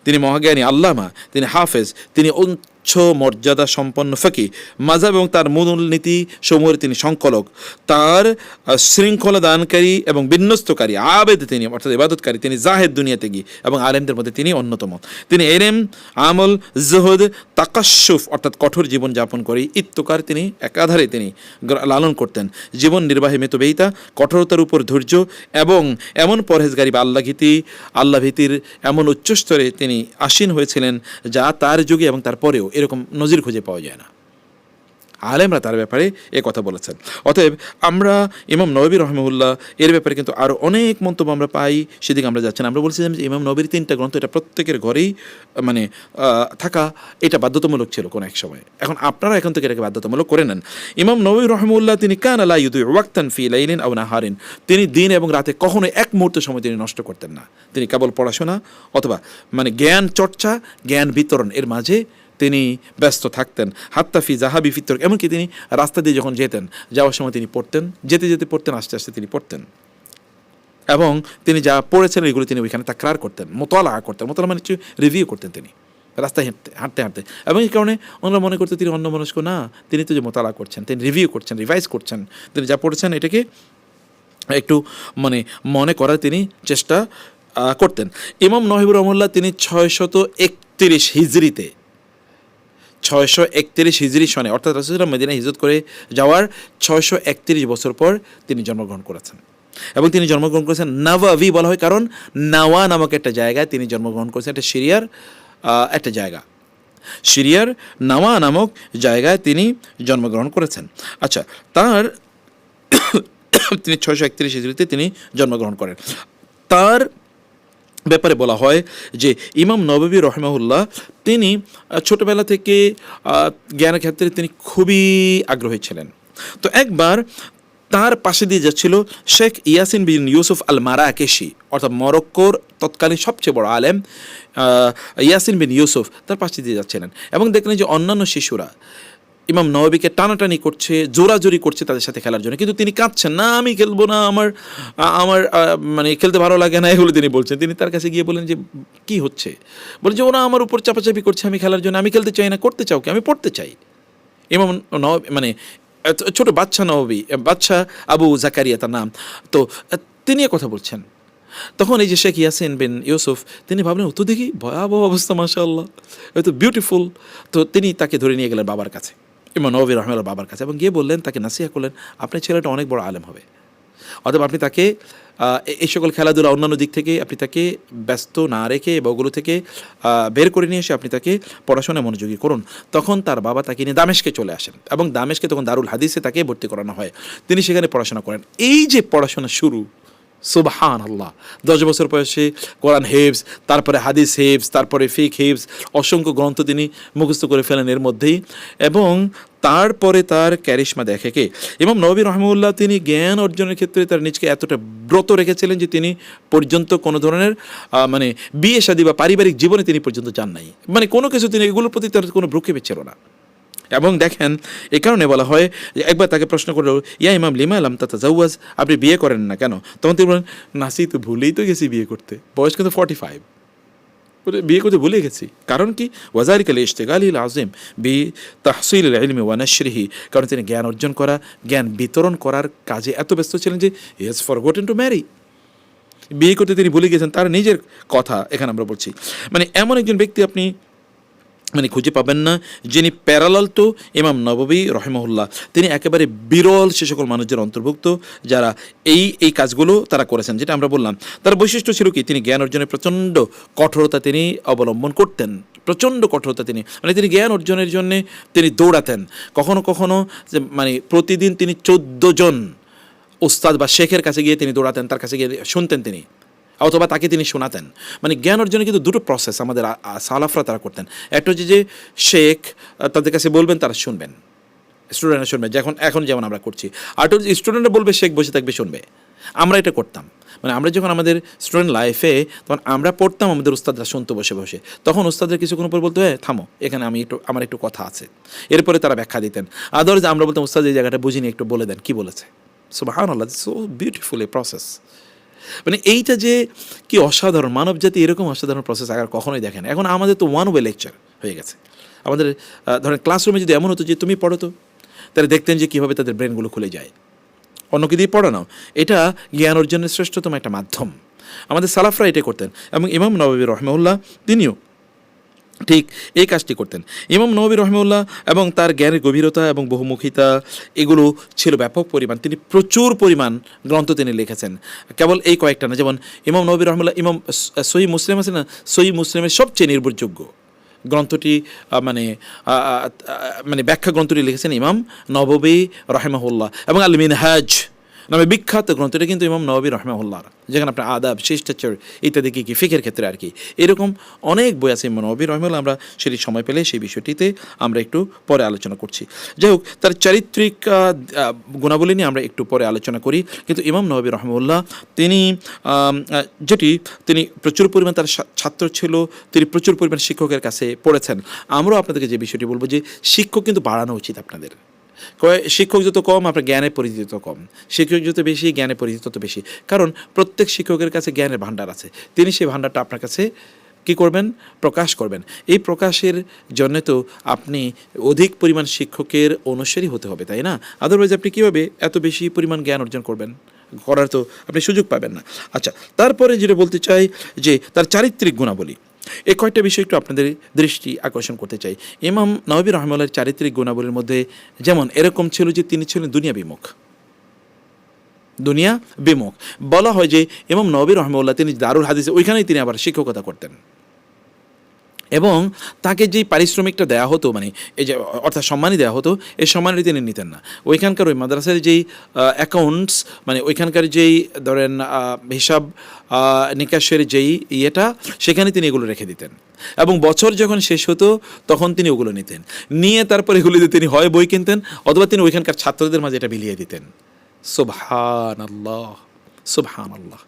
তিনি মহাজ্ঞানী আল্লামা, তিনি হাফেজ, তিনি উচ্চ মর্যাদা সম্পন্ন ফকি, মাযহাব এবং তার মূলনীতি সমূহের তিনি সংকলক, তার শৃঙ্খলা দানকারী এবং বিন্যস্তকারী, আবেদ তিনি, অর্থাৎ ইবাদতকারী, তিনি জাহেদ দুনিয়াতে গিয়ে, এবং আলেমদের মধ্যে তিনি অন্যতম। তিনি ইলম, আমল, জুহুদ, তাকাশশুফ অর্থাৎ কঠোর জীবন যাপন করে ইত্তকার তিনি একাধারে তিনি লালন করতেন। জীবন নির্বাহী মিতব্যয়িতা, কঠোরতার উপর ধৈর্য, এবং এমন পরহেজগারী বা আল্লাহ ভীতির এমন উচ্চস্তরে তিনি আসীন হয়েছিলেন যা তার যুগে এবং তারপরেও এরকম নজির খুঁজে পাওয়া যায় না। আলেমরা তার ব্যাপারে এ কথা বলেছেন। অতএব আমরা ইমাম নববী রাহিমাহুল্লাহ এর ব্যাপারে কিন্তু আরও অনেক মন্তব্য আমরা পাই, সেদিকে আমরা যাচ্ছি না। আমরা বলছিলাম যে ইমাম নববীর 3টা গ্রন্থ, এটা প্রত্যেকের ঘরেই থাকা এটা বাধ্যতামূলক ছিল কোনো এক সময়। এখন আপনারা এখন থেকে এটাকে বাধ্যতামূলক করে নেন। ইমাম নববী রাহিমাহুল্লাহ তিনি কানা লা ইউদিউ ওয়াক্তান ফি লাইলিন আও নাহারিন, তিনি দিন এবং রাতে কখনো এক মুহূর্ত সময় তিনি নষ্ট করতেন না। তিনি কেবল পড়াশোনা অথবা জ্ঞান চর্চা, জ্ঞান বিতরণ এর মাঝে তিনি ব্যস্ত থাকতেন। হাত্তাফি জাহাবি ফিতর, এমনকি তিনি রাস্তা দিয়ে যখন যেতেন, যাওয়ার সময় তিনি পড়তেন, যেতে পড়তেন, আস্তে আস্তে তিনি পড়তেন, এবং তিনি যা পড়েছেন এগুলো তিনি ওইখানে তাকরার করতেন, মোতালা করতেন। মোতালা মানে রিভিউ করতেন তিনি রাস্তায় হাঁটতে, এবং এই কারণে ওনারা মনে করতে তিনি অন্যমনস্ক না, তিনি তো যে মোতালা করছেন, তিনি রিভিউ করছেন, রিভাইজ করছেন, তিনি যা পড়েছেন এটাকে একটু মনে করার তিনি চেষ্টা করতেন। ইমাম নববী রাহিমাহুল্লাহ তিনি 631 হিজরিতে 631 হিজরি সনে, অর্থাৎ রাসূলুল্লাহ মদিনা হিজরত করে যাওয়ার 631 বছর পর তিনি জন্মগ্রহণ করেছেন। এবং তিনি জন্মগ্রহণ করেছেন নাওয়াবি বলা হয়, কারণ নাওয়া নামক একটা জায়গায় তিনি জন্মগ্রহণ করেছেন। এটা সিরিয়ার একটা জায়গা, সিরিয়ার নাওয়া নামক জায়গায় তিনি জন্মগ্রহণ করেছেন। আচ্ছা, তিনি 631 হিজরিতে তিনি জন্মগ্রহণ করেন। তার ব্যাপারে বলা হয় যে ইমাম নববী রহমাহুল্লাহ তিনি ছোটবেলা থেকে জ্ঞানের ক্ষেত্রে তিনি খুবই আগ্রহী ছিলেন। তো একবার তার পাশে দিয়ে যাচ্ছিল শেখ ইয়াসিন বিন ইউসুফ আল মারাকেশি, অর্থাৎ মরক্কোর তৎকালীন সবচেয়ে বড় আলেম ইয়াসিন বিন ইউসুফ তার পাশে দিয়ে যাচ্ছিলেন, এবং দেখলেন যে অন্যান্য শিশুরা ইমাম নওয়াবিকে টানাটানি করছে, জোরাজোরি করছে তাদের সাথে খেলার জন্য, কিন্তু তিনি কাঁদছেন না, আমি খেলবো না, আমার আমার মানে খেলতে ভালো লাগে না, এগুলো তিনি বলছেন। তিনি তার কাছে গিয়ে বলেন যে কি হচ্ছে, বলেন যে ওরা আমার উপর চাপাচাপি করছে আমি খেলার জন্য, আমি খেলতে চাই না, করতে চাও কি, আমি পড়তে চাই। ইমাম নওয়াবী মানে ছোট বাচ্চা নওয়াবী, বাচ্চা আবু জাকারিয়া তার নাম, তো তিনি কথা বলছেন। তখন এই যে শেখ ইয়াসিন বিন ইউসুফ তিনি ভাবলেন তো দেখি ভয়াবহ অবস্থা, মাশাআল্লাহ, এত বিউটিফুল। তো তিনি তাকে ধরে নিয়ে গেলেন বাবার কাছে, ইমাম নওয়াবী রহমাতুল্লাহ বাবার কাছে, এবং গিয়ে বললেন, তাকে নাসিহা করলেন, আপনার ছেলেটা অনেক বড় আলেম হবে, অতএব আপনি তাকে এই সকল খেলাধুলা অন্যান্য দিক থেকে আপনি তাকে ব্যস্ত না রেখে বা ওগুলো থেকে বের করে নিয়ে এসে আপনি তাকে পড়াশোনায় মনোযোগী করুন। তখন তার বাবা তাকে নিয়ে দামেশকে চলে আসেন, এবং দামেশকে তখন দারুল হাদিসে তাকে ভর্তি করানো হয়। তিনি সেখানে পড়াশোনা করেন। এই যে পড়াশোনা শুরু, সুবহানাল্লাহ, 10 বছর বয়সে কোরআন হেফজ, তারপরে হাদিস হেফজ, তারপরে ফিক হেফজ, অসংখ্য গ্রন্থ তিনি মুখস্থ করে ফেলেন এর মধ্যেই। এবং তারপরে তার ক্যারিশমা দেখে কে ইমাম নওয়াবী রহমাহুল্লাহ, তিনি জ্ঞান অর্জনের ক্ষেত্রে তার নিজকে এতটা ব্রত রেখেছিলেন যে তিনি পর্যন্ত কোনো ধরনের মানে বিয়ে শাদী বা পারিবারিক জীবনে তিনি পর্যন্ত যান নাই, মানে কোনো কিছু তিনি এগুলোর প্রতি তার কোনো ভ্রুক্ষেপ ছিল না। এবং দেখেন, এ কারণে বলা হয় যে একবার তাকে প্রশ্ন করলো, ইয়া ইমাম লিমা আলাম তাতাজাওয়াজ, আপনি বিয়ে করেন না কেন? তখন তিনি বলেন, নাসি তো ভুলেই তো গেছি বিয়ে করতে, বয়স কিন্তু 45, বিয়ে করতে ভুলে গেছি। কারণ কি? ওয়াজারিক আল ইশতিগালিল আযীম বি তাহসিল আল ইলমি ওয়া নাশরিহি, কারণ তিনি জ্ঞান অর্জন করা, জ্ঞান বিতরণ করার কাজে এত ব্যস্ত ছিলেন যে he has forgotten to marry, বিয়ে করতে তিনি ভুলে গেছেন। তার নিজের কথা এখানে আমরা বলছি। মানে এমন একজন ব্যক্তি আপনি মানে খুঁজে পাবেন না যিনি প্যারালাল টু ইমাম নববী রহিমাহুল্লাহ। তিনি একেবারে বিরল সে সকল মানুষদের অন্তর্ভুক্ত যারা এই কাজগুলো তারা করেছেন। যেটা আমরা বললাম, তার বৈশিষ্ট্য ছিল কি, তিনি জ্ঞান অর্জনে প্রচণ্ড কঠোরতা তিনি অবলম্বন করতেন, প্রচণ্ড কঠোরতা তিনি, মানে তিনি জ্ঞান অর্জনের জন্যে তিনি দৌড়াতেন। কখনো কখনো যে মানে প্রতিদিন তিনি 14 জন ওস্তাদ বা শেখের কাছে গিয়ে তিনি দৌড়াতেন, তার কাছে গিয়ে শুনতেন তিনি, অথবা তাকে তিনি শোনাতেন। মানে জ্ঞান অর্জনে কিন্তু দুটো প্রসেস আমাদের সালাফরা তারা করতেন। একটা হচ্ছে যে শেখ তাদের কাছে বলবেন, তারা শুনবেন, স্টুডেন্টরা শুনবে, এখন যেমন আমরা করছি। আর হচ্ছে স্টুডেন্টরা বলবে, শেখ বসে থাকবে শুনবে। আমরা এটা করতাম, মানে আমরা যখন আমাদের স্টুডেন্ট লাইফে তখন আমরা পড়তাম, আমাদের উস্তাদরা শুনতো বসে বসে, তখন উস্তাদের কিছুক্ষণ পর বলতো, হ্যাঁ থামো, এখানে আমার একটু কথা আছে। এরপরে তারা ব্যাখ্যা দিতেন। আদারওয়াইজ আমরা বলতাম, উস্তাদ এই জায়গাটা বুঝিনি, একটু বলে দেন কি বলেছে। সুবহানাল্লাহ, সো বিউটিফুল এ প্রসেস। মানে এইটা যে কি অসাধারণ, মানব জাতি এরকম অসাধারণ প্রসেস আগে কখনোই দেখেন। এখন আমাদের তো ওয়ান ওয়ে লেকচার হয়ে গেছে। আমাদের ধরেন ক্লাসরুমে যদি এমন হতো যে তুমি পড়ো, তো তারা দেখতেন যে কীভাবে তাদের ব্রেনগুলো খুলে যায়, অন্যকে দিয়ে পড়ানো। এটা জ্ঞান অর্জনের শ্রেষ্ঠতম একটা মাধ্যম। আমাদের সালাফরা এটা করতেন, এবং ইমাম নওয়াবী রহমাহুল্লাহ তিনিও ঠিক এই কাজটি করতেন। ইমাম নওয়াবী রহমাহুল্লাহ এবং তার জ্ঞানের গভীরতা এবং বহুমুখিতা এগুলো ছিল ব্যাপক পরিমাণ। তিনি প্রচুর পরিমাণ গ্রন্থ তিনি লিখেছেন, কেবল এই কয়েকটা না। যেমন ইমাম নওয়াবী রহমাহুল্লাহ ইমাম সহিহ মুসলিম আছে না, সহিহ মুসলিমের সবচেয়ে নির্ভরযোগ্য গ্রন্থটি মানে ব্যাখ্যা গ্রন্থটি লিখেছেন ইমাম নওয়াবী রহমাহুল্লাহ। এবং আল মিনহাজ নামে বিখ্যাত গ্রন্থটি কিন্তু ইমাম নওয়াবী রহমাহুল্লাহর, যেখানে আপনার আদাব, শিষ্টাচার ইত্যাদি কি ফিকের ক্ষেত্রে আর কি এরকম অনেক বই আছে ইমাম নওয়াবী রহমাহুল্লাহ। আমরা সেটি সময় পেলে সেই বিষয়টিতে আমরা একটু পরে আলোচনা করছি। যাই হোক, তার চারিত্রিক গুণাবলী নিয়ে আমরা একটু পরে আলোচনা করি। কিন্তু ইমাম নওয়াবী রহমাহুল্লাহ তিনি তিনি প্রচুর পরিমাণ তার ছাত্র ছিল, তিনি প্রচুর পরিমাণ শিক্ষকের কাছে পড়েছেন। আমরাও আপনাদেরকে যে বিষয়টি বলবো যে শিক্ষক কিন্তু বাড়ানো উচিত আপনাদের। শিক্ষক যত কম, আপনার জ্ঞানের পরিধি তত কম। শিক্ষক যত বেশি, জ্ঞানের পরিধি তত বেশি। কারণ প্রত্যেক শিক্ষকের কাছে জ্ঞানের ভাণ্ডার আছে, তিনি সেই ভাণ্ডারটা আপনার কাছে কী করবেন, প্রকাশ করবেন। এই প্রকাশের জন্য তো আপনি অধিক পরিমাণ শিক্ষকের অনুসারী হতে হবে, তাই না? আদারওয়াইজ আপনি কীভাবে এত বেশি পরিমাণ জ্ঞান অর্জন করবেন, করার তো আপনি সুযোগ পাবেন না। আচ্ছা, তারপরে যেটা বলতে চাই যে তার চারিত্রিক গুণাবলী, এই কয়েকটা বিষয় একটু আপনাদের দৃষ্টি আকর্ষণ করতে চাই। ইমাম নওয়াবী রহমাতুল্লাহর চারিত্রিক গুণাবলীর মধ্যে যেমন এরকম ছিল যে তিনি ছিলেন দুনিয়া বিমুখ। বলা হয় যে ইমাম নওয়াবী রহমাতুল্লাহ তিনি দারুল হাদিসে ওইখানেই তিনি আবার শিক্ষকতা করতেন। এবং তাকে যেই পারিশ্রমিকটা দেওয়া হতো, মানে এই যে অর্থাৎ সম্মানই দেওয়া হতো, এই সম্মানটি তিনি নিতেন না। ওইখানকার ওই মাদ্রাসার যেই অ্যাকাউন্টস, মানে ওইখানকার যেই ধরেন হিসাব নিকাশের যেই ইয়েটা, সেখানে তিনি এগুলো রেখে দিতেন এবং বছর যখন শেষ হতো তখন তিনি ওগুলো নিতেন, নিয়ে তারপর এগুলিতে তিনি হয় বই কিনতেন অথবা তিনি ওইখানকার ছাত্রদের মাঝে এটা বিলিয়ে দিতেন। সুবহানাল্লাহ, সুবহানাল্লাহ।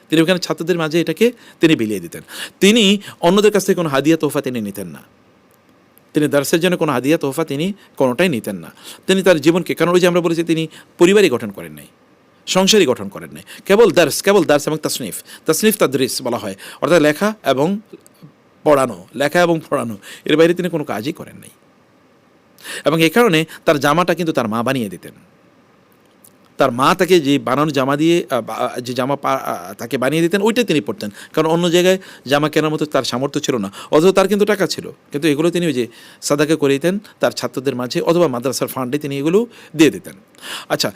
তিনি ওখানে ছাত্রদের মাঝে এটাকে তিনি বিলিয়ে দিতেন। তিনি অন্যদের কাছ থেকে কোনো হাদিয়া তোহফা তিনি নিতেন না। তিনি দার্সের জন্য কোনো হাদিয়া তোহফা তিনি কোনোটাই নিতেন না। তিনি তার জীবনকে, কারণ ওই যে আমরা বলেছি তিনি পরিবারই গঠন করেন নাই, সংসারই গঠন করেন নাই, কেবল দার্স এবং তাসনিফ তাদরিস বলা হয়, অর্থাৎ লেখা এবং পড়ানো, এর বাইরে তিনি কোনো কাজই করেন নাই। এবং এই কারণে তার জামাটা কিন্তু তার মা বানিয়ে দিতেন। তার মা তাকে যে বানানো জামা দিয়ে যে জামা তাকে বানিয়ে দিতেন ওইটাই তিনি পরতেন, কারণ অন্য জায়গায় জামা কেনার মতো তার সামর্থ্য ছিল না, অথবা তার কিন্তু টাকা ছিল, কিন্তু এগুলো তিনি ওই যে সাদাকা করে দিতেন তার ছাত্রদের মাঝে অথবা মাদ্রাসার ফান্ডে তিনি এগুলো দিয়ে দিতেন। আচ্ছা,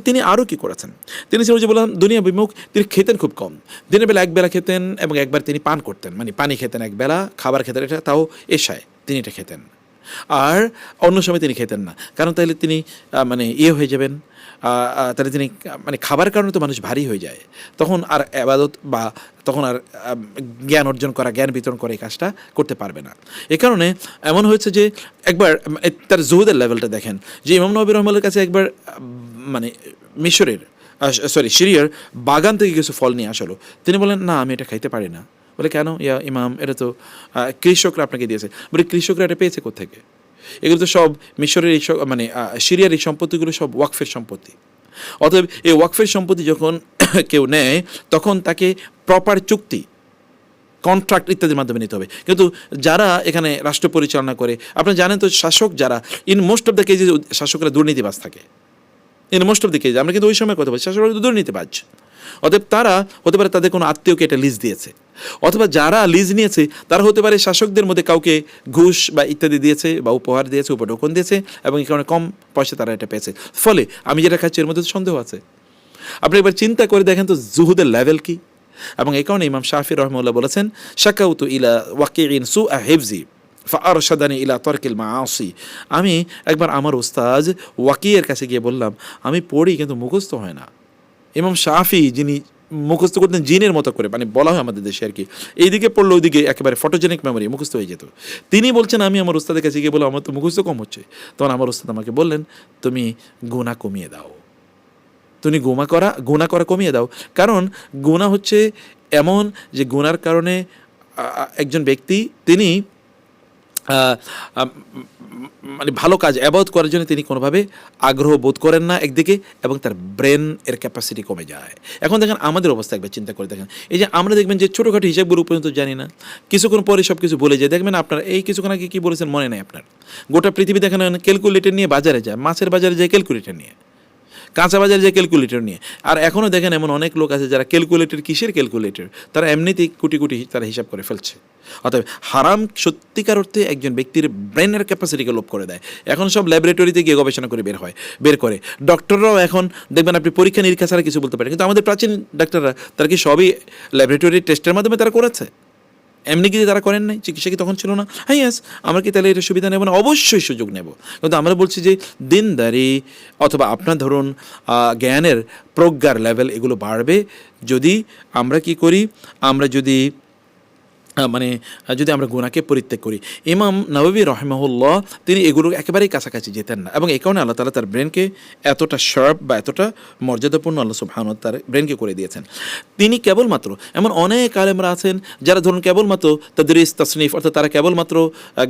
তিনি আরও কী করেছেন? তিনি ছিল যে বললাম দুনিয়া বিমুখ। তিনি খেতেন খুব কম, দিনের বেলা একবেলা খেতেন এবং একবার তিনি পান করতেন, মানে পানি খেতেন একবেলা, খাবার খেতেন এটা তাও এশায় তিনি এটা খেতেন, আর অন্য সময় তিনি খেতেন না, কারণ তাহলে তিনি মানে হয়ে যাবেন, তাহলে তিনি মানে খাবার কারণে তো মানুষ ভারী হয়ে যায়, তখন আর ইবাদত বা তখন আর জ্ঞান অর্জন করা, জ্ঞান বিতরণ করে এই কাজটা করতে পারবে না। এ কারণে এমন হয়েছে যে একবার তার জুহুদের লেভেলটা দেখেন, যে ইমাম নবী রহমানের কাছে একবার মানে সিরিয়ার বাগান থেকে কিছু ফল নিয়ে আসলো। তিনি বলেন, না আমি এটা খাইতে পারি না। বলে, কেন? ইয়া ইমাম, এটা তো কৃষকরা আপনাকে দিয়েছে। বলে, কৃষকরা এটা পেয়েছে কোত্থেকে? এগুলো তো সব মিশরের এই মানে সিরিয়ার এই সম্পত্তিগুলো সব ওয়াকফের সম্পত্তি। অতএব এই ওয়াকফের সম্পত্তি যখন কেউ নেয় তখন তাকে প্রপার চুক্তি, কন্ট্রাক্ট ইত্যাদির মাধ্যমে নিতে হবে। কিন্তু যারা এখানে রাষ্ট্র পরিচালনা করে, আপনারা জানেন তো, শাসক যারা, ইন মোস্ট অফ দ্য কেজে শাসকরা দুর্নীতিবাজ থাকে। ইন মোস্ট অফ দ্য কেজে আমরা কিন্তু ওই সময় কথা বলছি, শাসকরা দুর্নীতিবাজ। অতএব তারা হতে পারে তাদের কোনো আত্মীয়কে এটা লিজ দিয়েছে, অথবা যারা লিজ নিয়েছে তারা হতে পারে শাসকদের মধ্যে কাউকে ঘুষ বা ইত্যাদি দিয়েছে বা উপহার দিয়েছে, উপঢৌকন দিয়েছে, এবং এই কারণে কম পয়সা তারা এটা পেয়েছে। ফলে আমি যেটা খাচ্ছি এর মধ্যে তো সন্দেহ আছে। আপনি এবার চিন্তা করে দেখেন তো জুহুদের লেভেল কি। এবং এই কারণে ইমাম শাফি রহমাহুল্লাহ বলেছেন, শাকাউতু ইলা ওয়াকিইন সুআ হিফজি ফাআরশাদানি ইলা তারকিল মাআসি। আমি একবার আমার উস্তাজ ওয়াকিয়ের কাছে গিয়ে বললাম, আমি পড়ি কিন্তু মুখস্থ হয় না। ইমাম শাফি যিনি মুখস্থ করতেন জিনের মতো করে, মানে বলা হয় আমাদের দেশে আর কি, এইদিকে পড়লো ওইদিকে একেবারে ফটোজেনিক মেমোরি মুখস্থ হয়ে যেত। তিনি বলছেন, আমি আমার উস্তাদের কাছে গিয়ে বললাম, আমার তো মুখস্থ কম হচ্ছে। তখন আমার উস্তাদ আমাকে বললেন, তুমি গুনাহ কমিয়ে দাও, তুমি গুনাহ করা কমিয়ে দাও। কারণ গুনাহ হচ্ছে এমন যে গুনার কারণে একজন ব্যক্তি তিনি মানে ভালো কাজ ইবাদত করার জন্য তিনি কোনোভাবে আগ্রহ বোধ করেন না একদিকে, এবং তার ব্রেন এর ক্যাপাসিটি কমে যায়। এখন দেখেন আমাদের অবস্থা একবার চিন্তা করে দেখেন, এই যে আমরা দেখবেন যে ছোটোখাটো হিসাবগুলো পর্যন্ত জানি না, কিছুক্ষণ পরে সব কিছু বলে যায়। দেখবেন আপনার এই কিছুক্ষণ আগে কী বলেছেন মনে নেই আপনার। গোটা পৃথিবী দেখেন ক্যালকুলেটর নিয়ে বাজারে যায়, মাছের বাজারে যায় ক্যালকুলেটর নিয়ে, কাঁচা বাজারে যায় ক্যালকুলেটর নিয়ে। আর এখনও দেখেন এমন অনেক লোক আছে যারা ক্যালকুলেটর, কিসের ক্যালকুলেটর, তারা এমনিতেই কোটি কোটি তারা হিসাব করে ফেলছে। অতএব হারাম সত্যিকার অর্থে একজন ব্যক্তির ব্রেনের ক্যাপাসিটিকে লোপ করে দেয়। এখন সব ল্যাবরেটরিতে গিয়ে গবেষণা করে বের করে। ডক্টররাও এখন দেখবেন আপনি পরীক্ষা নিরীক্ষা ছাড়া কিছু বলতে পারেন, কিন্তু আমাদের প্রাচীন ডাক্তাররা তারা কি সবই ল্যাবরেটরি টেস্টের মাধ্যমে তারা করেছে? এমনি কি তারা করেন নাই? চিকিৎসা কি তখন ছিল না? হ্যাঁ, ইয়াস, আমরা কি তাহলে এটা সুবিধা নেব না? অবশ্যই সুযোগ নেব। কিন্তু আমরা বলছি যে দিনদারি অথবা আপনার ধরুন জ্ঞানের প্রজ্ঞার লেভেল এগুলো বাড়বে যদি আমরা কি করি, আমরা যদি আমরা গুনাহকে পরিত্যাগ করি। ইমাম নববী রাহিমাহুল্লাহ তিনি এগুলো একেবারেই কাছাকাছি যেতেন না, এবং এই কারণে আল্লাহ তাআলা তার ব্রেনকে এতটা শার্প বা এতটা মর্যাদাপূর্ণ আল্লাহ সুবহানাহু ওয়া তাআলা তার ব্রেনকে করে দিয়েছেন। তিনি কেবলমাত্র, এমন অনেক আলেমরা আছেন যারা ধরুন কেবলমাত্র তাদরিস তাসনিফ, অর্থাৎ তারা কেবলমাত্র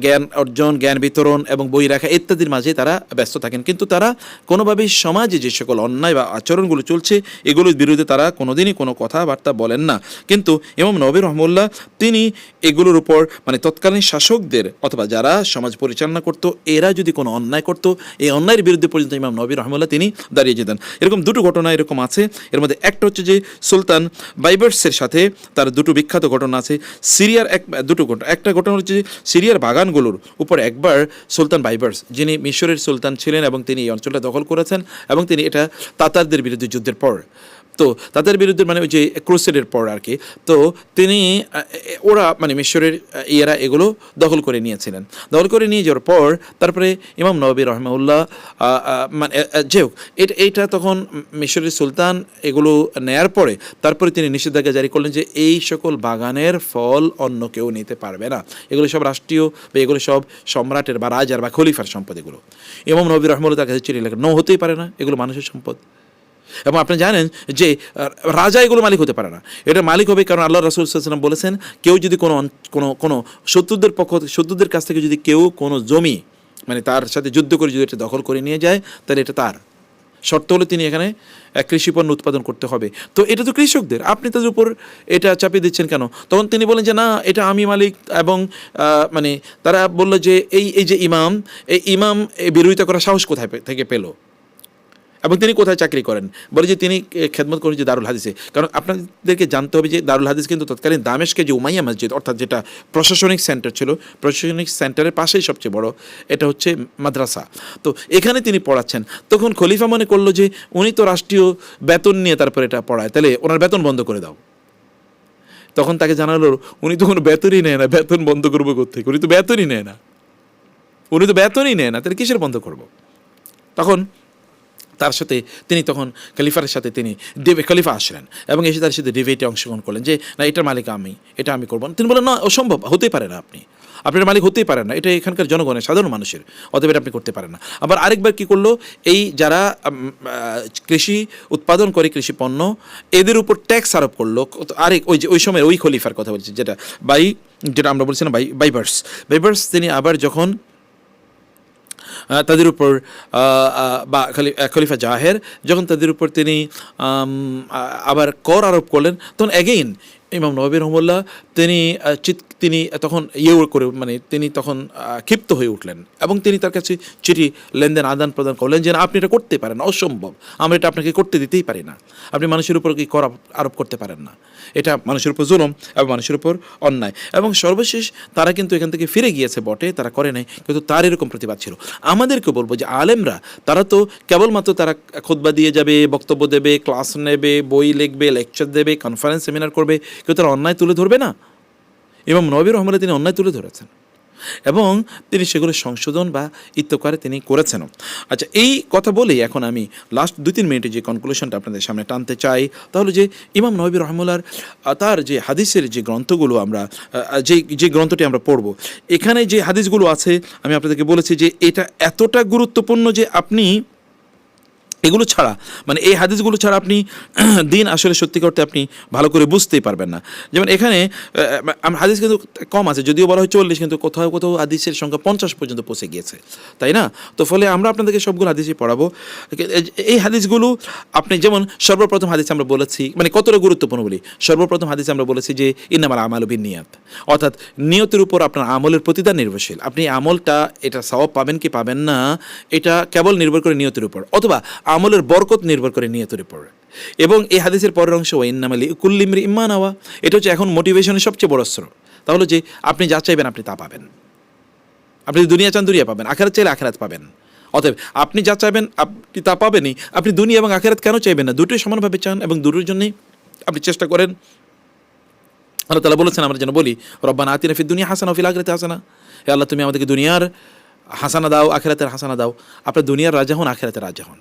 জ্ঞান অর্জন, জ্ঞান বিতরণ এবং বই রাখা ইত্যাদির মাঝে তারা ব্যস্ত থাকেন, কিন্তু তারা কোনোভাবেই সমাজে যে সকল অন্যায় বা আচরণগুলো চলছে এগুলোর বিরুদ্ধে তারা কোনোদিনই কোনো কথাবার্তা বলেন না। কিন্তু ইমাম নববী রাহিমাহুল্লাহ তিনি এগুলোর উপর, মানে তৎকালীন শাসকদের অথবা যারা সমাজ পরিচালনা করতো এরা যদি কোনো অন্যায় করতো, এই অন্যায়ের বিরুদ্ধে পর্যন্ত ইমাম নববী রাহিমাহুল্লাহ তিনি দাঁড়িয়ে যেতেন। এরকম দুটো ঘটনা এরকম আছে। এর মধ্যে একটা হচ্ছে যে সুলতান বাইবার্সের সাথে তার দুটো বিখ্যাত ঘটনা আছে। সিরিয়ার দুটো ঘটনা, একটা ঘটনা হচ্ছে যে সিরিয়ার বাগানগুলোর উপর একবার সুলতান বাইবার্স, যিনি মিশরের সুলতান ছিলেন এবং তিনি এই অঞ্চলটা দখল করেছেন, এবং তিনি এটা তাতারদের বিরুদ্ধে যুদ্ধের পর তো তাদের বিরুদ্ধে মানে ওই যে ক্রুসেডের পর আর কি, তো তিনি ওরা মানে মিশরের ইয়েরা এগুলো দখল করে নিয়েছিলেন। দখল করে নিয়ে যাওয়ার পর তারপরে ইমাম নববী রহমাউল্লাহ মানে যে হোক এইটা তখন মিশরের সুলতান এগুলো নেয়ার পরে তারপরে তিনি নিষেধাজ্ঞা জারি করলেন যে এই সকল বাগানের ফল অন্য কেউ নিতে পারবে না, এগুলো সব রাষ্ট্রীয় বা এগুলো সব সম্রাটের বা রাজার বা খলিফার সম্পদ। এগুলো ইমাম নববী রহমাউল্লাহ তার কাছে চিঠি লেখেন, হতেই পারে না, এগুলো মানুষের সম্পদ। এবং আপনি জানেন যে রাজা এগুলো মালিক হতে পারে না, এটা মালিক হবে কারণ আল্লাহ রাসূল সাল্লাল্লাহু আলাইহি ওয়াসাল্লাম বলেছেন কেউ যদি কোনো শত্রুদের কাছ থেকে যদি কেউ কোনো জমি মানে তার সাথে যুদ্ধ করে যদি এটা দখল করে নিয়ে যায় তাহলে এটা তার। শর্ত হলে তিনি এখানে কৃষি পণ্য উৎপাদন করতে হবে। তো এটা তো কৃষকদের, আপনি তাদের উপর এটা চাপিয়ে দিচ্ছেন কেন? তখন তিনি বলেন যে না, এটা আমি মালিক। এবং মানে তারা বললো যে এই যে এই ইমাম বিরোধিতা করার সাহস কোথায় থেকে পেল এবং তিনি কোথায় চাকরি করেন? বলে যে তিনি খেদমত করেন যে দারুল হাদিসে। কারণ আপনাদেরকে জানতে হবে যে দারুল হাদিস কিন্তু তৎকালীন দামেশকে যে উমাইয়া মসজিদ, অর্থাৎ যেটা প্রশাসনিক সেন্টার ছিল, প্রশাসনিক সেন্টারের পাশেই সবচেয়ে বড় এটা হচ্ছে মাদ্রাসা। তো এখানে তিনি পড়াচ্ছেন। তখন খলিফা মনে করলো যে উনি তো রাষ্ট্রীয় বেতন নিয়ে তারপরে এটা পড়ায়, তাহলে ওনার বেতন বন্ধ করে দাও। তখন তাকে জানালো উনি তো কোনো বেতনই নেয় না, বেতন বন্ধ করবো কোথেকে? উনি তো বেতনই নেয় না, তাহলে কিসের বন্ধ করবো? তখন তার সাথে তিনি তখন খলিফার সাথে তিনি খলিফা আসলেন এবং এসে তার সাথে ডিবেটে অংশগ্রহণ করলেন যে না, এটার মালিক আমি, এটা আমি করবো না। তিনি বলেন না, অসম্ভব, হতেই পারে না, আপনার মালিক হতেই পারেন না, এটা এখানকার জনগণের সাধারণ মানুষের, অতএব এটা আপনি করতে পারেন না। আবার আরেকবার কি করলো, এই যারা কৃষি উৎপাদন করে কৃষি পণ্য এদের উপর ট্যাক্স আরোপ করলো। আরেক ওই সময় ওই খলিফার কথা বলছি যেটা আমরা বলছিলাম বাইবার্স তিনি আবার যখন তাদের উপর বা খলিফা জাহের যখন তাদের উপর তিনি আবার কর আরোপ করলেন, তখন অ্যাগেইন ইমাম নববী রহমাহুল্লাহ তিনি তখন করে মানে তিনি তখন ক্ষিপ্ত হয়ে উঠলেন এবং তিনি তার কাছে চিঠি লেনদেন আদান প্রদান করলেন যে আপনি এটা করতে পারেন না, অসম্ভব, আমরা এটা আপনাকে করতে দিতেই পারি না, আপনি মানুষের উপর কি কর আরোপ করতে পারেন না, এটা মানুষের উপর জুলুম এবং মানুষের উপর অন্যায়। এবং সর্বশেষ তারা কিন্তু এখান থেকে ফিরে গিয়েছে বটে, তারা করে নাই, কিন্তু তার এরকম প্রতিবাদ ছিল। আমাদেরকে বলবো যে আলেমরা তারা তো কেবলমাত্র তারা খুতবা দিয়ে যাবে, বক্তব্য দেবে, ক্লাস নেবে, বই লিখবে, লেকচার দেবে, কনফারেন্স সেমিনার করবে, কেউ তারা অন্যায় তুলে ধরবে না। ইমাম নববী রহমাতুল্লাহ তিনি অন্যায় তুলে ধরেছেন এবং তিনি সেগুলো সংশোধন বা ইত্যকারে তিনি করেছেনও। আচ্ছা, এই কথা বলেই এখন আমি লাস্ট 2-3 মিনিটে যে কনক্লুশনটা আপনাদের সামনে টানতে চাই তাহলে যে ইমাম নববী রহমাতুল্লাহর তার যে হাদিসের যে গ্রন্থগুলো আমরা যে গ্রন্থটি আমরা পড়ব, এখানে যে হাদিসগুলো আছে আমি আপনাদেরকে বলেছি যে এটা এতটা গুরুত্বপূর্ণ যে আপনি এগুলো ছাড়া মানে এই হাদিসগুলো ছাড়া আপনি দিন আসলে সত্যি করতে আপনি ভালো করে বুঝতেই পারবেন না। যেমন এখানে হাদিস কিন্তু কম আছে, যদিও বলা হয় 40, কিন্তু কোথাও কোথাও হাদিসের সংখ্যা 50 পর্যন্ত পৌঁছে গিয়েছে, তাই না? তো ফলে আমরা আপনাদেরকে সবগুলো হাদিসই পড়াবো। এই হাদিসগুলো আপনি যেমন সর্বপ্রথম হাদিস আমরা বলেছি মানে কতটা গুরুত্বপূর্ণ বলি, সর্বপ্রথম হাদিসে আমরা বলেছি যে ইন্নামাল আমালু বিন্নিয়াত, অর্থাৎ নিয়তের উপর আপনার আমলের প্রতিদান নির্ভরশীল। আপনি আমলটা এটা সওয়াব পাবেন কি পাবেন না এটা কেবল নির্ভর করে নিয়তের উপর, অথবা আমলের বরকত নির্ভর করে নিয়তের উপর। এবং এই হাদিসের পরের অংশ ইন্নামা লিকুল্লি ইমরিইন মা নাওয়া, এটা হচ্ছে এখন মোটিভেশনের সবচেয়ে বড় অস্ত্র। তাহলে যে আপনি যা চাইবেন আপনি তা পাবেন, আপনি দুনিয়া চান দুনিয়া পাবেন, আখিরাত চাইলে আখিরাত পাবেন। অতএব আপনি যা চাইবেন আপনি তা পাবেনই। আপনি দুনিয়া এবং আখিরাত কেন চাইবেন না? দুটোই সমানভাবে চান এবং দুটোর জন্যই আপনি চেষ্টা করেন। আল্লাহ তাআলা বলেছেন আমরা যেন বলি রব্বানা আতিনা ফিদ দুনিয়া হাসানা ওয়া ফিল আখিরাতি হাসানা, হে আল্লাহ তুমি আমাদেরকে দুনিয়ার হাসানা দাও, আখিরাতের হাসানা দাও। আপনার দুনিয়ার রাজা হন, আখিরাতের রাজা হন,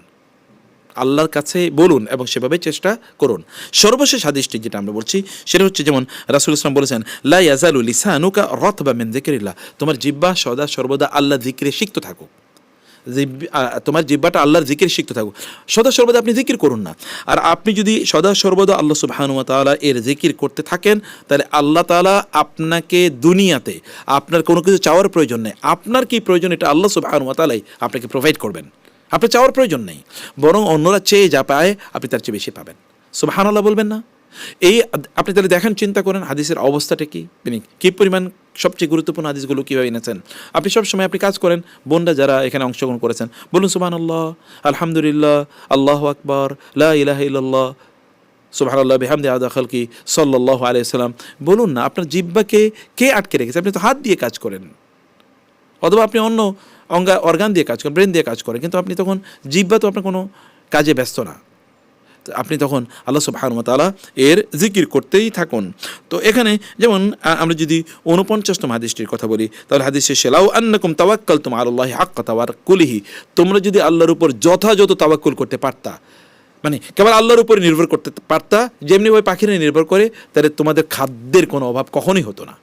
আল্লাহর কাছে বলুন এবং সেভাবে চেষ্টা করুন। সর্বশেষ হাদিসটি যেটা আমরা বলছি সেটা হচ্ছে যেমন রাসূলুল্লাহ সাল্লাল্লাহু আলাইহি ওয়াসাল্লাম বলেছেন লা ইয়াজালু লিসানুকা রাতবা মিন যিকরিল্লাহ, তোমার জিহ্বা সদা সর্বদা আল্লাহর জিকিরে সিক্ত থাকুক। তোমার জিহ্বাটা আল্লাহর জিকির সিক্ত থাকুক, সদা সর্বদা আপনি জিকির করুন না। আর আপনি যদি সদা সর্বদা আল্লাহ সুবহানাহু ওয়া তাআলা এর জিকির করতে থাকেন তাহলে আল্লাহ তাআলা আপনাকে দুনিয়াতে আপনার কোনো কিছু চাওয়ার প্রয়োজন নেই, আপনার কি প্রয়োজন এটা আল্লাহ সুবহানাহু ওয়া তাআলাই আপনাকে প্রোভাইড করবেন। আপনার চাওয়ার প্রয়োজন নেই, বরং অন্যরা চেয়ে যা পায় আপনি তার চেয়ে বেশি পাবেন। সুবহানাল্লাহ বলবেন না? এই আপনি তাহলে দেখেন, চিন্তা করেন হাদিসের অবস্থাটা কী পরিমাণ সবচেয়ে গুরুত্বপূর্ণ হাদিসগুলো কীভাবে এনেছেন। আপনি সবসময় আপনি কাজ করেন, বোনরা যারা এখানে অংশগ্রহণ করেছেন বলুন সুবহানাল্লাহ, আলহামদুলিল্লাহ, আল্লাহু আকবার, লা ইলাহা ইল্লাল্লাহ, সুবহানাল্লাহ বিহামদি আদা খালকি সাল্লাল্লাহু আলাইহি ওয়াসাল্লাম বলুন না। আপনার জিহ্বাকে কে আটকে রেখেছে? আপনি তো হাত দিয়ে কাজ করেন, অথবা আপনি অন্য অর্গান দিয়ে কাজ করেন, ব্রেন দিয়ে কাজ করেন, কিন্তু আপনি তখন জিহ্বা তো আপনার কোনো কাজে ব্যস্ত না। আপনি তখন আল্লাহ সুবহানাহু ওয়া তাআলা এর জিকির করতেই থাকুন। তো এখানে যেমন আমরা যদি 49তম হাদিসটির কথা বলি, তাহলে হাদিস শেষে লাউ আন্নাকুম তাওয়াক্কালতুম আলাল্লাহি হাক্কা তাওয়াক্কুলিহি, তোমরা যদি আল্লাহর উপর যথাযথ তাওয়াক্কুল করতে পারতা, মানে কেবল আল্লাহর উপরে নির্ভর করতে পারতা, যেমনিভাবে পাখিরা নির্ভর করে, তাহলে তোমাদের খাদ্যের কোনো অভাব কখনোই হতো না।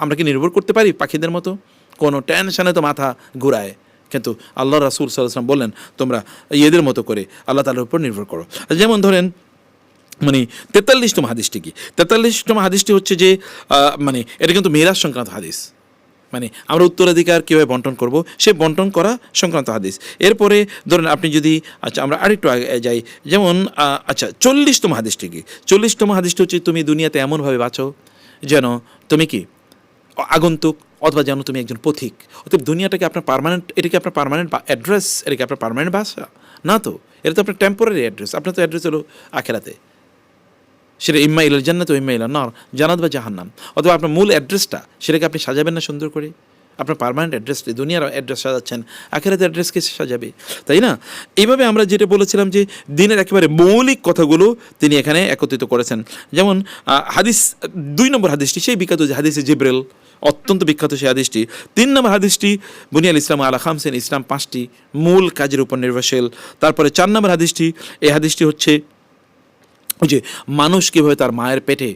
আমরা কি নির্ভর করতে পারি পাখিদের মতো? কোনো টেনশনে তো মাথা ঘুরায়, কিন্তু আল্লাহ রাসূল সাল্লাল্লাহু আলাইহি ওয়াসাল্লাম বললেন তোমরা এদের মতো করে আল্লাহ তাআলার উপর নির্ভর করো। যেমন ধরেন মানে 43তম হাদিসটি কি? 43তম হাদিসটি হচ্ছে যে মানে এটা কিন্তু মেরাজ সংক্রান্ত হাদিস, মানে আমরা উত্তরাধিকার কীভাবে বন্টন করব সে বন্টন করা সংক্রান্ত হাদিস। এরপরে ধরেন আপনি যদি আচ্ছা আমরা আরেকটু আগে যাই, যেমন আচ্ছা 40তম হাদিসটি কি? 40তম হাদিসটি হচ্ছে তুমি দুনিয়াতে এমনভাবে বাঁচো যেন তুমি কি আগন্তুক অথবা যেন তুমি একজন পথিক। অতএব দুনিয়াটাকে আপনার পার্মানেন্ট, এটা কি আপনার পার্মানেন্ট অ্যাড্রেস? এটা কি আপনার পার্মানেন্ট বাসা? না তো, এটা তো আপনার টেম্পোরারি অ্যাড্রেস। আপনার তো অ্যাড্রেস হলো আখেরাতে, সেটা ইম্মা ইলাল জান্নাত ইম্মা ইলান নার, জান্নাত বা জাহান্নাম। অথবা আপনার মূল অ্যাড্রেসটা সেটাকে আপনি সাজাবেন না সুন্দর করে? আপনার পার্মানেন্ট অ্যাড্রেস, দুনিয়ার অ্যাড্রেস সাজাচ্ছেন, আখেরাতের অ্যাড্রেসকে সাজাবে, তাই না? এইভাবে আমরা যেটা বলেছিলাম যে দিনের একেবারে মৌলিক কথাগুলো তিনি এখানে একত্রিত করেছেন। যেমন হাদিস 2 নম্বর হাদিসটি সেই বিখ্যাত যে হাদিসে জিব্রাইল, অত্যন্ত বিখ্যাত সেই হাদিসটি। 3 নম্বর হাদিসটি বুনিয়াল ইসলাম আলা খামসিন, ইসলাম 5টি মূল কাজের উপর নির্ভরশীল। তারপরে 4 নম্বর হাদিসটি, এই হাদিসটি হচ্ছে ওই যে মানুষ কীভাবে তার মায়ের পেটে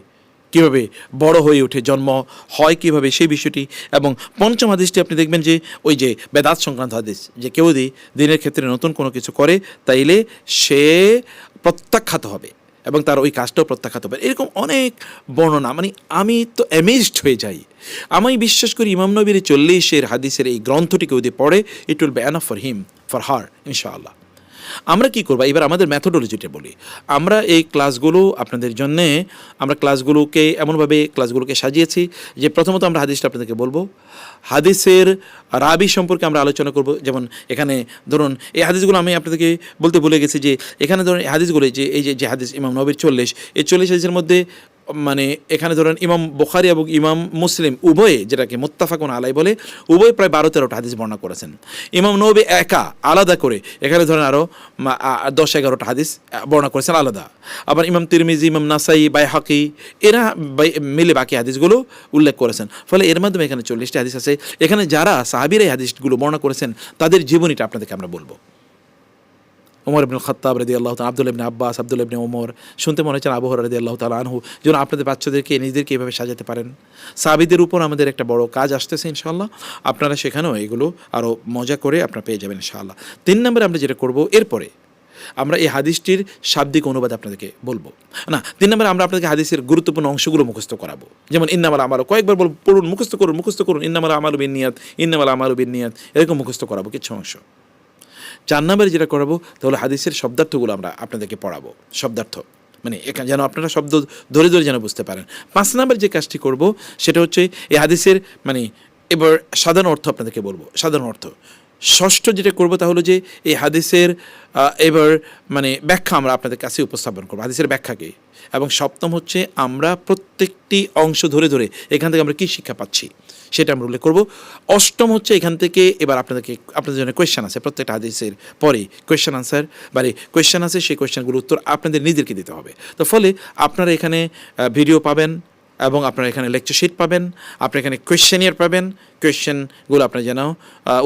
কীভাবে বড় হয়ে ওঠে, জন্ম হয় কীভাবে, সেই বিষয়টি। এবং 5ম হাদিসটি আপনি দেখবেন যে ওই যে বেদাত সংক্রান্ত হাদিস, যে কেউ যদি দিনের ক্ষেত্রে নতুন কোনো কিছু করে তাইলে সে প্রত্যাখ্যাত হবে এবং তার ওই কাজটাও প্রত্যাখ্যাত হবে। এরকম অনেক বর্ণনা, মানে আমি তো অ্যামেজড হয়ে যাই। আমি বিশ্বাস করি ইমাম নবীর 40 হাদিসের এই গ্রন্থটি কেউ যদি পড়ে, it will be enough for him, for her, ইনশাআল্লাহ। আমরা কি করব এবার, আমাদের মেথোডোলজিটা বলি। আমরা এই ক্লাসগুলো আপনাদের জন্যে, আমরা ক্লাসগুলোকে এমনভাবে ক্লাসগুলোকে সাজিয়েছি যে প্রথমত আমরা হাদিসটা আপনাদেরকে বলবো, হাদিসের রাবি সম্পর্কে আমরা আলোচনা করব। যেমন এখানে ধরুন এই হাদিসগুলো আমি আপনাদেরকে বলতে ভুলে গেছি যে এখানে ধরুন এই হাদিসগুলো যে এই যে হাদিস ইমাম নবীর 40, এই 40 হাদিসের মধ্যে মানে এখানে ধরেন ইমাম বুখারী এবং ইমাম মুসলিম উভয়ে, যেটাকে মুত্তাফাকুন আলাই বলে, উভয় প্রায় 12-13টা হাদিস বর্ণনা করেছেন। ইমাম নবী একা আলাদা করে এখানে ধরেন আরও 10-11টা হাদিস বর্ণনা করেছেন আলাদা। আবার ইমাম তিরমিজি, ইমাম নাসাই, বাইহাকি এরা মিলে বাকি হাদিসগুলো উল্লেখ করেছেন। ফলে এর মাধ্যমে এখানে 40টি হাদিস আছে। এখানে যারা সাহাবীরা এই হাদিসগুলো বর্ণনা করেছেন তাদের জীবনীটা আপনাদেরকে আমরা বলবো। ওমর ইবনুল খাত্তাব রাদিয়াল্লাহু তাআলা, আব্দুল্লাহ ইবনে আব্বাস, আব্দুল্লাহ ইবনে ওমর, শুনতে মনে হচ্ছে আবু হুরায়রা রাদিয়াল্লাহু তাআলা আনহু, যেন আপনাদের বাচ্চাদেরকে নিজেদেরকে এইভাবে সাজাতে পারেন। সাহাবীদের উপর আমাদের একটা বড় কাজ আসতেছে ইনশাআল্লাহ, আপনারা সেখানেও এগুলো আরও মজা করে আপনারা পেয়ে যাবেন ইনশাআল্লাহ। 3 নম্বরে আমরা যেটা করব, এরপরে আমরা এই হাদিসটির শাব্দিক অনুবাদ আপনাদেরকে বলবো না। 3 নম্বরে আমরা আপনাদেরকে হাদিসের গুরুত্বপূর্ণ অংশগুলো মুখস্থ করাবো। যেমন ইন্নামাল আমালু, কয়েকবার বলবো পড়ুন, মুখস্থ করুন, ইন্নামাল আমালু বিন্নিয়াত, ইন্নামাল আমালু বিন্নিয়াত, এরকম মুখস্থ করাবো কিছু অংশ। 4 নম্বরে যেটা করাবো তাহলে হাদিসের শব্দার্থগুলো আমরা আপনাদেরকে পড়াবো, শব্দার্থ, মানে এখানে যেন আপনারা শব্দ ধরে ধরে যেন বুঝতে পারেন। 5 নম্বরে যে কাজটি করব সেটা হচ্ছে এই হাদিসের মানে এবার সাধারণ অর্থ আপনাদেরকে বলবো, সাধারণ অর্থ। 6ষ্ঠ যেটা করবো তা হলো যে এই হাদিসের এবার মানে ব্যাখ্যা আমরা আপনাদের কাছে উপস্থাপন করবো, হাদিসের ব্যাখ্যাকে। এবং 7ম হচ্ছে আমরা প্রত্যেকটি অংশ ধরে ধরে এখান থেকে আমরা কী শিক্ষা পাচ্ছি সেটা আমরা উল্লেখ করবো। 8ম হচ্ছে এখান থেকে এবার আপনাদের জন্য কোয়েশ্চেন আছে, প্রত্যেকটা হাদিসের পরে কোয়েশ্চেন আনসার মানে কোয়েশ্চেন আছে, সেই কোয়েশ্চেনগুলোর উত্তর আপনাদের নিজেদেরকে দিতে হবে। তো ফলে আপনারা এখানে ভিডিও পাবেন এবং আপনারা এখানে লেকচার শিট পাবেন, আপনারা এখানে কোয়েশ্চেনিয়ার পাবেন, কোয়েশ্চেনগুলো আপনারা যেন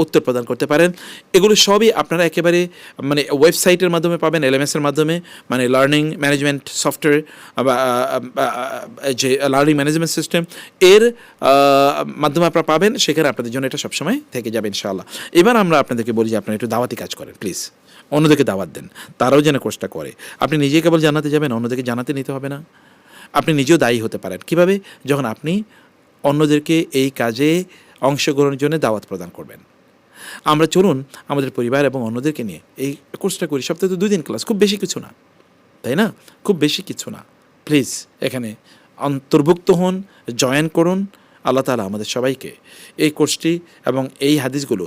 উত্তর প্রদান করতে পারেন। এগুলো সবই আপনারা একেবারে মানে ওয়েবসাইটের মাধ্যমে পাবেন, এলএমএসের মাধ্যমে, মানে লার্নিং ম্যানেজমেন্ট সফটওয়্যার বা যে লার্নিং ম্যানেজমেন্ট সিস্টেম এর মাধ্যমে আপনারা পাবেন। সেখানে আপনাদের জন্য এটা সবসময় থেকে যাবে ইনশাআল্লাহ। এবার আমরা আপনাদেরকে বলি যে আপনারা একটু দাওয়াতি কাজ করেন, প্লিজ অন্যদেরকে দাওয়াত দেন, তারাও যেন কোর্সটা করে। আপনি নিজে কেবল জানাতে যাবেন, অন্যদেরকে জানাতে নিতে হবে না। আপনি নিজেও দায়ী হতে পারেন। কিভাবে? যখন আপনি অন্যদেরকে এই কাজে অংশগ্রহণের জন্য দাওয়াত প্রদান করবেন। আমরা চলুন আমাদের পরিবার এবং অন্যদেরকে নিয়ে এই কোর্সটা করি। সপ্তাহে তো 2 দিন ক্লাস, খুব বেশি কিছু না, তাই না? খুব বেশি কিছু না। প্লিজ এখানে অন্তর্ভুক্ত হন, জয়েন করুন। আল্লাহ তাআলা আমাদের সবাইকে এই কোর্সটি এবং এই হাদিসগুলো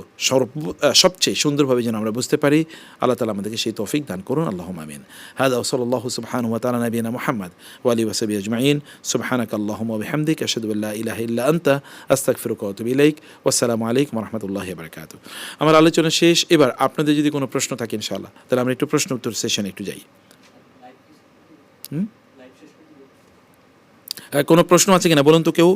সবচেয়ে সুন্দরভাবে যেন আমরা বুঝতে পারি, আল্লাহ তাআলা আমাদেরকে সেই তৌফিক দান করুন। আল্লাহুম্মা আমিন। হাযা ওয়া সাল্লাল্লাহু সুবহানাহু ওয়া তাআলা নবিয়ানা মুহাম্মদ ওয়া আলিহি ওয়া সাহবিহি আজমাইন। সুবহানাকা আল্লাহুম্মা ওয়া বিহামদিকা আশহাদু আল্লা ইলাহা ইল্লা আনতা আস্তাগফিরুকা ওয়া আতুবু ইলাইক। ওয়াসসালামু আলাইকুম ওয়া রাহমাতুল্লাহি ওয়া বারাকাতুহু। আমার আলোচনা শেষ। এবার আপনাদের যদি কোনো প্রশ্ন থাকে ইনশাআল্লাহ তাহলে আমরা একটু প্রশ্ন উত্তর সেশনে একটু যাই। কোনো প্রশ্ন আছে কিনা বলুন তো কেউ?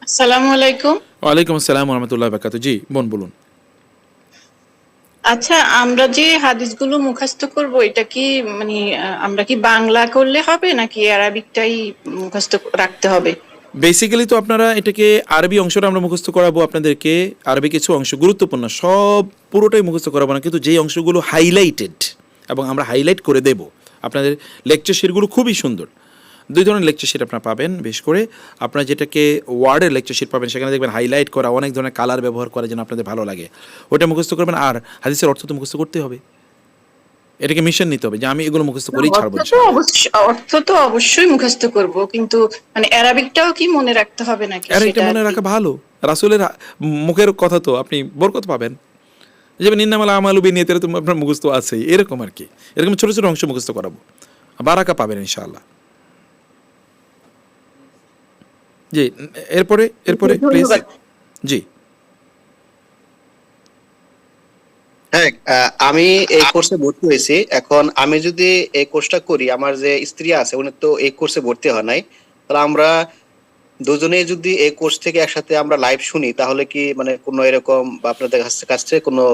আসসালামু আলাইকুম। ওয়ালাইকুম আসসালাম রহমতুল্লাহ বারাকাতুহু। জি বোন বলুন। আচ্ছা, আমরা যে হাদিসগুলো মুখস্থ করব এটা কি মানে আমরা কি বাংলা করলে হবে নাকি আরবিকটাই মুখস্থ রাখতে হবে? বেসিক্যালি তো আপনারা এটাকে আরবি অংশটা আমরা মুখস্থ করাবো আপনাদেরকে, আরবি কিছু অংশ গুরুত্বপূর্ণ, সব পুরোটাই মুখস্থ করাবো না, কিন্তু যেই অংশগুলো হাইলাইটেড এবং আমরা হাইলাইট করে দেব। আপনাদের লেকচার শিটগুলো খুবই সুন্দর, দুই ধরনের লেকচার শিট আপনারা পাবেন। বেশ করে আপনারা যেটাকে ওয়ার্ডের লেকচার শিট পাবেন, সেখানে দেখবেন হাইলাইট করা, অনেক ধরনের কালার ব্যবহার করা যেন আপনাদের ভালো লাগে, ওটা মুখস্থ করবেন। আর হাদিসের অর্থ তো মুখস্থ করতে হবে, এটাকে মিশন নিতে হবে যে আমি এগুলো মুখস্থ করেই ছাড়বো। অর্থ তো অবশ্যই মুখস্থ করব, কিন্তু মানে আরবিকটাও কি মনে রাখতে হবে নাকি? আর এটা মনে রাখা ভালো, রাসূলের মুখের কথা তো আপনি বরকত পাবেন। যেমন ইন্নামাল আমালু বিনিয়াতিহি তো আপনার মুখস্থ আছেই, এরকম আর কি। এরকম ছোট ছোট অংশ মুখস্থ করাবো, বারাকা পাবেন ইনশাআল্লাহ। জি, এরপরে প্লিজ। জি হ্যাঁ, আমি এই কোর্সে ভর্তি হয়েছি। এখন আমি যদি এই কোর্সটা করি, আমার যে স্ত্রী আছে উনি তো এই কোর্সে ভর্তি হয় নাই, তাহলে আমরা দুজনেই যদি এই কোর্স থেকে একসাথে আমরা লাইভ শুনি, তাহলে কি মানে কোনো এরকম বা আপনাদের কাছ থেকে কোনো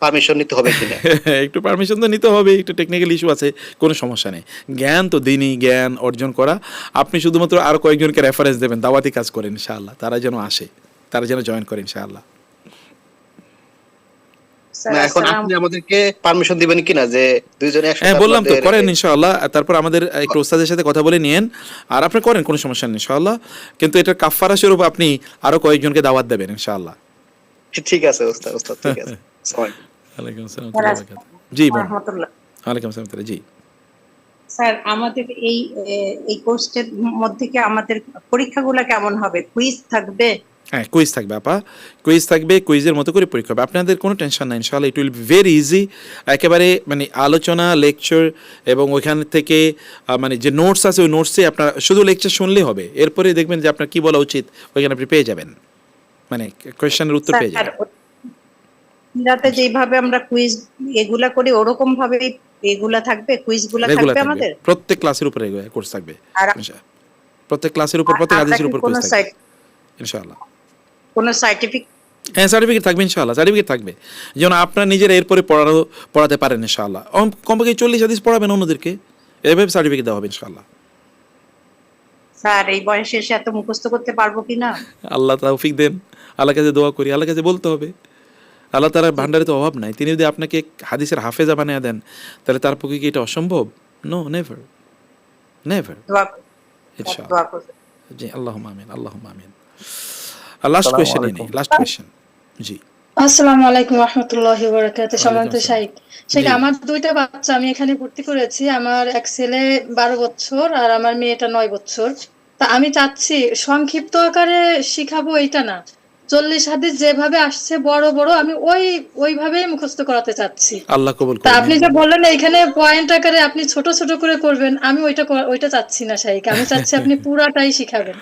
পারমিশন নিতে হবে কিনা? একটু পারমিশন তো নিতে হবে, একটু টেকনিক্যাল ইস্যু আছে, কোনো সমস্যা নেই। জ্ঞান তো দিনই জ্ঞান অর্জন করা, আপনি শুধুমাত্র আরও কয়েকজনকে রেফারেন্স দেবেন, দাওয়াতি কাজ করেন ইনশাআল্লাহ, তারা যেন আসে, তারা যেন জয়েন করে ইনশাআল্লাহ। না, এখন আপনি আমাদেরকে পারমিশন দিবেন কিনা যে দুইজনে একসাথে? হ্যাঁ বললাম তো, করেন ইনশাআল্লাহ। তারপর আমাদের একটু ওস্তাদের সাথে কথা বলে নিয়েন, আর আপনি করেন, কোনো সমস্যা নেই ইনশাআল্লাহ। কিন্তু এটা কাফারা স্বরূপ আপনি আরও কয়েকজনকে দাওয়াত দেবেন ইনশাআল্লাহ। ঠিক আছে ওস্তাদ, ঠিক আছে। ওয়ালাইকুম আসসালাম ওয়া রাহমাতুল্লাহি ওয়া বারাকাতুহু। জি বোন। ওয়ালাইকুম আসসালাম। জি স্যার, আমাদের এই কোর্সের মধ্যে কি আমাদের পরীক্ষাগুলো কেমন হবে? কুইজ থাকবে? হ্যাঁ, কুইজ থাকবে আপা, কুইজ থাকবে, কুইজের মতো করে পরীক্ষা হবে। আপনাদের কোনো টেনশন নাই ইনশাআল্লাহ, it will be very easy. একেবারে মানে আলোচনা, লেকচার এবং ওইখান থেকে মানে যে নোটস আছে ওই নোটসে আপনার শুধু লেকচার শুনলেই হবে, এরপরে দেখবেন যে আপনার কী বলা উচিত ওইখানে আপনি পেয়ে যাবেন, মানে কোয়েশ্চেনের উত্তর পেয়ে যাবেন। রাতে যেভাবে আমরা কুইজ এগুলা করি ওরকম ভাবে এগুলা থাকবে, কুইজগুলা রেগুলার থাকবে থাকবে, আমাদের? প্রত্যেক ক্লাসের উপরে কোর্স থাকবে আর প্রত্যেক ক্লাসের উপর, প্রত্যেক হাদিসের উপর কুইজ কোনো থাকবে ইনশাআল্লাহ। কোনো সার্টিফিকেট? হ্যাঁ, সার্টিফিকেট থাকবে ইনশাআল্লাহ, সার্টিফিকেট থাকবে যেন আপনার নিজের এরপরে পড়াতে পারেন ইনশাআল্লাহ। কমপক্ষে 40 হাদিস পড়াবেন অন্যদেরকে, এভাবে সার্টিফিকেট দেওয়া হবে ইনশাআল্লাহ। স্যার, এই বয়সে এসে এত মুখস্থ করতে পারবো কিনা? আল্লাহ তৌফিক দেন, আল্লাহর কাছে দোয়া করি, আল্লাহর কাছে বলতে হবে। আল্লাহ তাআলার ভান্ডারে তো অভাব নাই, তিনি যদি আপনাকে হাদিসের হাফেজা বানিয়ে দেন, তাহলে তার পক্ষে কি এটা অসম্ভব? No, never never. দোয়া ইনশাআল্লাহ। জি, আল্লাহুম্মা আমিন, আল্লাহুম্মা আমিন। লাস্ট কোয়েশ্চেন নেই, লাস্ট কোয়েশ্চেন। জি আসসালামু আলাইকুম রাহমাতুল্লাহি ওয়া বারাকাতুহু। সম্মানিত ওয়ালাইকুম শাইখ, জি আমার দুইটা বাচ্চা আমি এখানে ভর্তি করেছি। আমার এক ছেলে 12 বছর আর আমার মেয়েটা 9 বছর। তা আমি চাচ্ছি সংক্ষিপ্ত আকারে শিখাবো এইটা না, 40 হাদিস যেভাবে আসছে বড় বড় আমি ওইভাবেই মুখস্থ করাতে চাচ্ছি। আল্লাহ কবুল তা করুন। আপনি যে বললেন এখানে পয়েন্ট আকারে আপনি ছোট ছোট করে করবেন, আমি ওইটা চাচ্ছি না শাইখ, আমি চাচ্ছি আপনি পুরাটাই শিখাবেন।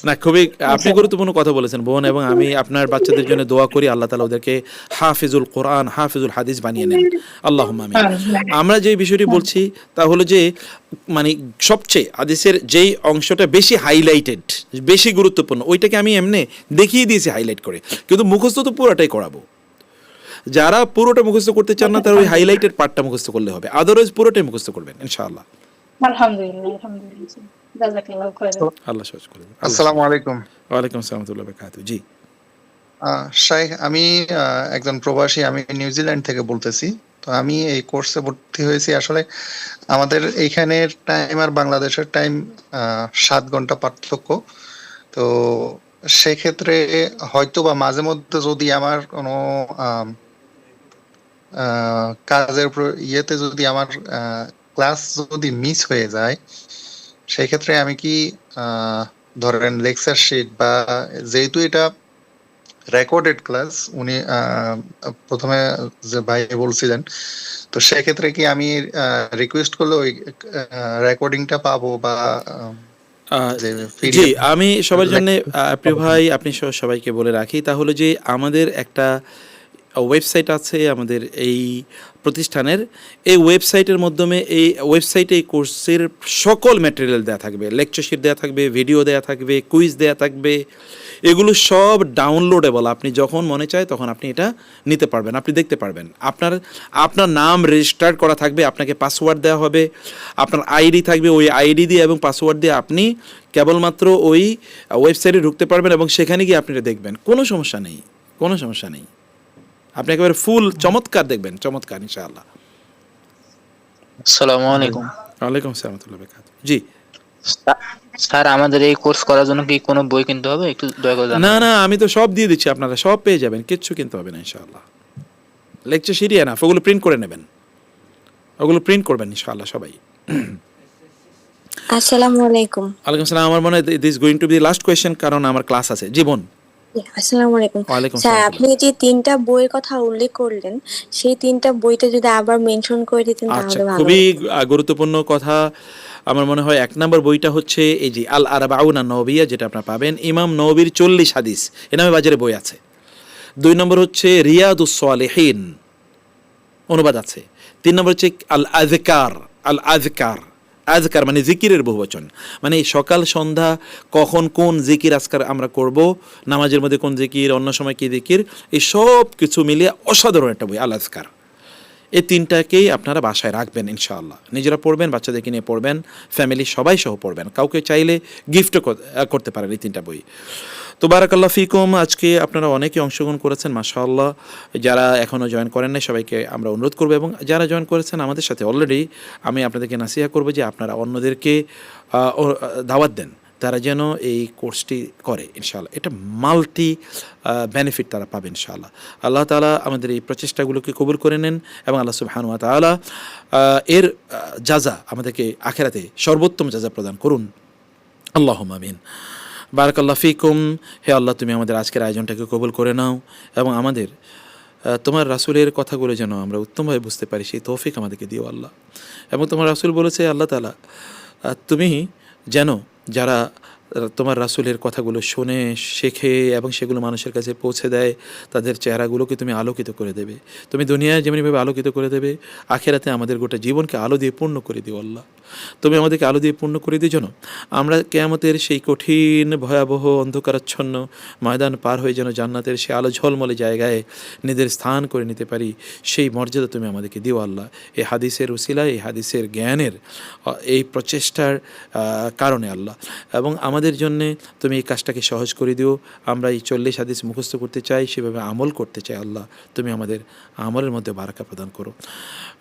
না, খুবই আপনি গুরুত্বপূর্ণ কথা বলেছেন বোন, এবং আমি আপনার বাচ্চাদের জন্য দোয়া করি আল্লাহ তাআলা ওদেরকে হাফিজুল কোরআন, হাফিজুল হাদিস বানিয়ে নেন, আল্লাহুম্মা আমিন। আমরা যে বিষয়টি বলছি তা হলো যে মানে সবচেয়ে হাদিসের যেই অংশটা বেশি হাইলাইটেড, বেশি গুরুত্বপূর্ণ, ওইটাকে আমি এমনি দেখিয়ে দিয়েছি হাইলাইট করে, কিন্তু মুখস্থ তো পুরোটাই করাবো। যারা পুরোটা মুখস্থ করতে চান না তারা ওই হাইলাইটেড পার্টটা মুখস্থ করলে হবে, আদারওয়াইজ পুরোটাই মুখস্থ করবেন ইনশাআল্লাহ। আলহামদুলিল্লাহ, আলহামদুলিল্লাহ, জাযাকাল্লাহু খাইরান। আল্লাহ সহজ করে দেন। আসসালামু আলাইকুম। ওয়ালাইকুম আসসালাম ওয়া রাহমাতুল্লাহি ওয়া বারাকাতুহু। জি শাইখ, আমি একজন প্রবাসী, আমি নিউজিল্যান্ড থেকে বলতেছি। তো আমি এই কোর্সে ভর্তি হয়েছি। আসলে আমাদের এইখানের টাইম আর বাংলাদেশের টাইম 7 ঘন্টা পার্থক্য। তো সেক্ষেত্রে হয়তো বা মাঝে মধ্যে যদি আমার কোনো কাজের ইয়েতে যদি আমার ক্লাস যদি মিস হয়ে যায়, সেক্ষেত্রে আমি কি ধরেন লেকচার শিট বা যেহেতু এটা রেকর্ডেড ক্লাস উনি প্রথমে যে ভাই বলছিলেন, তো সেক্ষেত্রে কি আমি রিকোয়েস্ট করলে ওই রেকর্ডিংটা পাবো বা যে জি, পিডিএফ আমি সবার জন্য প্রিয় পাবো? ভাই আপনি সহ সবাইকে বলে রাখি তাহলে যে আমাদের একটা ওয়েবসাইট আছে আমাদের এই প্রতিষ্ঠানের। এই ওয়েবসাইটের মাধ্যমে এই ওয়েবসাইটে এই কোর্সের সকল ম্যাটেরিয়াল দেওয়া থাকবে, লেকচার শিট দেওয়া থাকবে, ভিডিও দেওয়া থাকবে, কুইজ দেওয়া থাকবে। এগুলো সব ডাউনলোডেবল, আপনি যখন মনে চায় তখন আপনি এটা নিতে পারবেন, আপনি দেখতে পারবেন। আপনার নাম রেজিস্টার করা থাকবে, আপনাকে পাসওয়ার্ড দেওয়া হবে, আপনার আইডি থাকবে, ওই আইডি দিয়ে এবং পাসওয়ার্ড দিয়ে আপনি কেবলমাত্র ওই ওয়েবসাইটে ঢুকতে পারবেন এবং সেখানে গিয়ে আপনি এটা দেখবেন। কোনো সমস্যা নেই, কোনো সমস্যা নেই। আপনি একেবারে ফুল চমৎকার দেখবেন, চমৎকার ইনশাআল্লাহ। আসসালামু আলাইকুম ওয়ালাইকুম আসসালাম ওয়া রাহমাতুল্লাহি ওয়া বারাকাতুহু। জি স্যার, আমাদের এই কোর্স করার জন্য কি কোনো বই কিনতে হবে? একটু দয়া করে না জানাবেন। না, আমি তো সব দিয়ে দিচ্ছি, আপনারা সব পেয়ে যাবেন, কিচ্ছু কিনতে হবে না ইনশাআল্লাহ। লেকচার সিরিয়া না, ওগুলো প্রিন্ট করে নেবেন, ওগুলো প্রিন্ট করবেন ইনশাআল্লাহ সবাই। আসসালামু আলাইকুম। ওয়ালাইকুম আসসালাম। আমার মনে হয় this going to be last question, কারণ আমার ক্লাস আছে। জীবন। আসসালামু আলাইকুম। ওয়ালাইকুম স্যার, আসসালাম। আপনি যে 3টা বইয়ের কথা উল্লেখ করলেন, সেই 3টা বইটা যদি আবার মেনশন করে দিতেন আচ্ছা, তাহলে ভালো খুবই হতো। গুরুত্বপূর্ণ কথা। আমার মনে হয় 1 নম্বর বইটা হচ্ছে এই যে আল আরবাউন আন-নওবিয়্যা, যেটা আপনারা পাবেন ইমাম নওবীর 40 হাদিস, এ নামে বাজারে বই আছে। 2 নম্বর হচ্ছে রিয়াদুস সালিহিন, অনুবাদ আছে। 3 নম্বর হচ্ছে আল আযকার। আল আযকার, আযকার মানে জিকিরের বহুবচন, মানে এই সকাল সন্ধ্যা কখন কোন জিকির আজকার আমরা করব, নামাজের মধ্যে কোন জিকির, অন্য সময় কি জিকির, এই সব কিছু মিলিয়ে অসাধারণ একটা বই আল আযকার। এই 3টাকেই আপনারা বাসায় রাখবেন ইনশাআল্লাহ, নিজেরা পড়বেন, বাচ্চাদেরকে নিয়ে পড়বেন, ফ্যামিলি সবাই সহ পড়বেন, কাউকে চাইলে গিফটও করতে পারেন এই 3টা বই। তো বারাকাল্লাহ ফিকুম। আজকে আপনারা অনেকেই অংশগ্রহণ করেছেন মাশাআল্লাহ। যারা এখনও জয়েন করেন নাই সবাইকে আমরা অনুরোধ করবো, এবং যারা জয়েন করেছেন আমাদের সাথে অলরেডি, আমি আপনাদেরকে নাসিহা করবো যে আপনারা অন্যদেরকে দাওয়াত দেন, তারা যেন এই কোর্সটি করে ইনশাআল্লাহ। এটা মাল্টি বেনিফিট তারা পাবে ইনশাআল্লাহ। আল্লাহ তাআলা আমাদের এই প্রচেষ্টাগুলোকে কবুল করে নেন, এবং আল্লাহ সুবহানাহু ওয়া তাআলা এর জাযা আমাদেরকে আখিরাতে সর্বোত্তম জাযা প্রদান করুন। আল্লাহুম্মা আমিন। বারাকাল্লাহ ফিকুম। হে আল্লাহ, তুমি আমাদের আজকের আয়োজনটাকে কবুল করে নাও, এবং আমাদের তোমার রাসূলের কথাগুলো যেন আমরা উত্তমভাবে বুঝতে পারি, সেই তৌফিক আমাদেরকে দিও আল্লাহ। এবং তোমার রাসূল বলেছে আল্লাহ তাআলা, তুমি যেন যারা তোমার রাসূলের কথাগুলো শোনে, শেখে এবং সেগুলো মানুষের কাছে পৌঁছে দেয়, তাদের চেহারাগুলোকে তুমি আলোকিত করে দেবে। তুমি দুনিয়ায় যেমনিভাবে আলোকিত করে দেবে, আখিরাতে আমাদের গোটা জীবনকে আলো দিয়ে পূর্ণ করে দিও আল্লাহ। তুমি আমাদেরকে আলো দিয়ে পূর্ণ করে দিও যেন আমরা কিয়ামতের সেই কঠিন ভয়াবহ অন্ধকারাচ্ছন্ন ময়দান পার হয়ে যেন জান্নাতের সেই আলো ঝলমলে জায়গায় নিজের স্থান করে নিতে পারি, সেই মর্যাদা তুমি আমাদেরকে দিও আল্লাহ। এই হাদিসের উসিলায়, এই হাদিসের জ্ঞানের এই প্রচেষ্টার কারণে আল্লাহ, এবং আমাদের জন্যে তুমি এই কাজটাকে সহজ করে দিও। আমরা এই 40 হাদিস মুখস্থ করতে চাই, সেভাবে আমল করতে চাই আল্লাহ। তুমি আমাদের আমলের মধ্যে বারাকা প্রদান করো।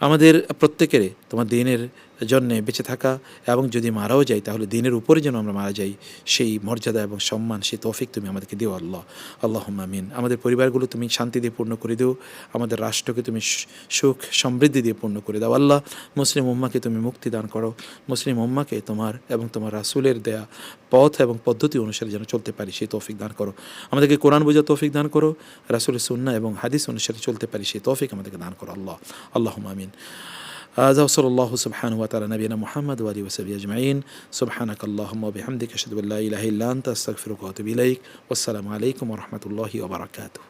আমাদের প্রত্যেকেরে তোমার দিনের জন্যে বেঁচে থাকা, এবং যদি মারাও যাই তাহলে দিনের উপরে যেন আমরা মারা যাই, সেই মর্যাদা এবং সম্মান, সেই তৌফিক তুমি আমাদেরকে দিও আল্লাহ। আল্লাহুম্মা আমিন। আমাদের পরিবারগুলো তুমি শান্তি দিয়ে পূর্ণ করে দিও, আমাদের রাষ্ট্রকে তুমি সুখ সমৃদ্ধি দিয়ে পূর্ণ করে দাও আল্লাহ। মুসলিম উম্মাকে তুমি মুক্তি দান করো, মুসলিম উম্মাকে তোমার এবং তোমার রাসূলের দেয়া পথ এবং পদ্ধতি অনুসারে যেন চলতে পারি, সেই তৌফিক দান করো। আমাদেরকে কোরআন বোঝার তৌফিক দান করো, রাসূলের সুন্নাহ এবং হাদিস অনুসারে চলতে পারি, সেই তৌফিক আমাদেরকে দান করো আল্লাহ। আল্লাহুম্মা আমিন। هذا وصلى الله سبحانه وتعالى نبينا محمد وآله وصحبه أجمعين. سبحانك اللهم وبحمدك أشهد أن لا إله إلا أنت أستغفرك وأتوب إليك. والسلام عليكم ورحمة الله وبركاته.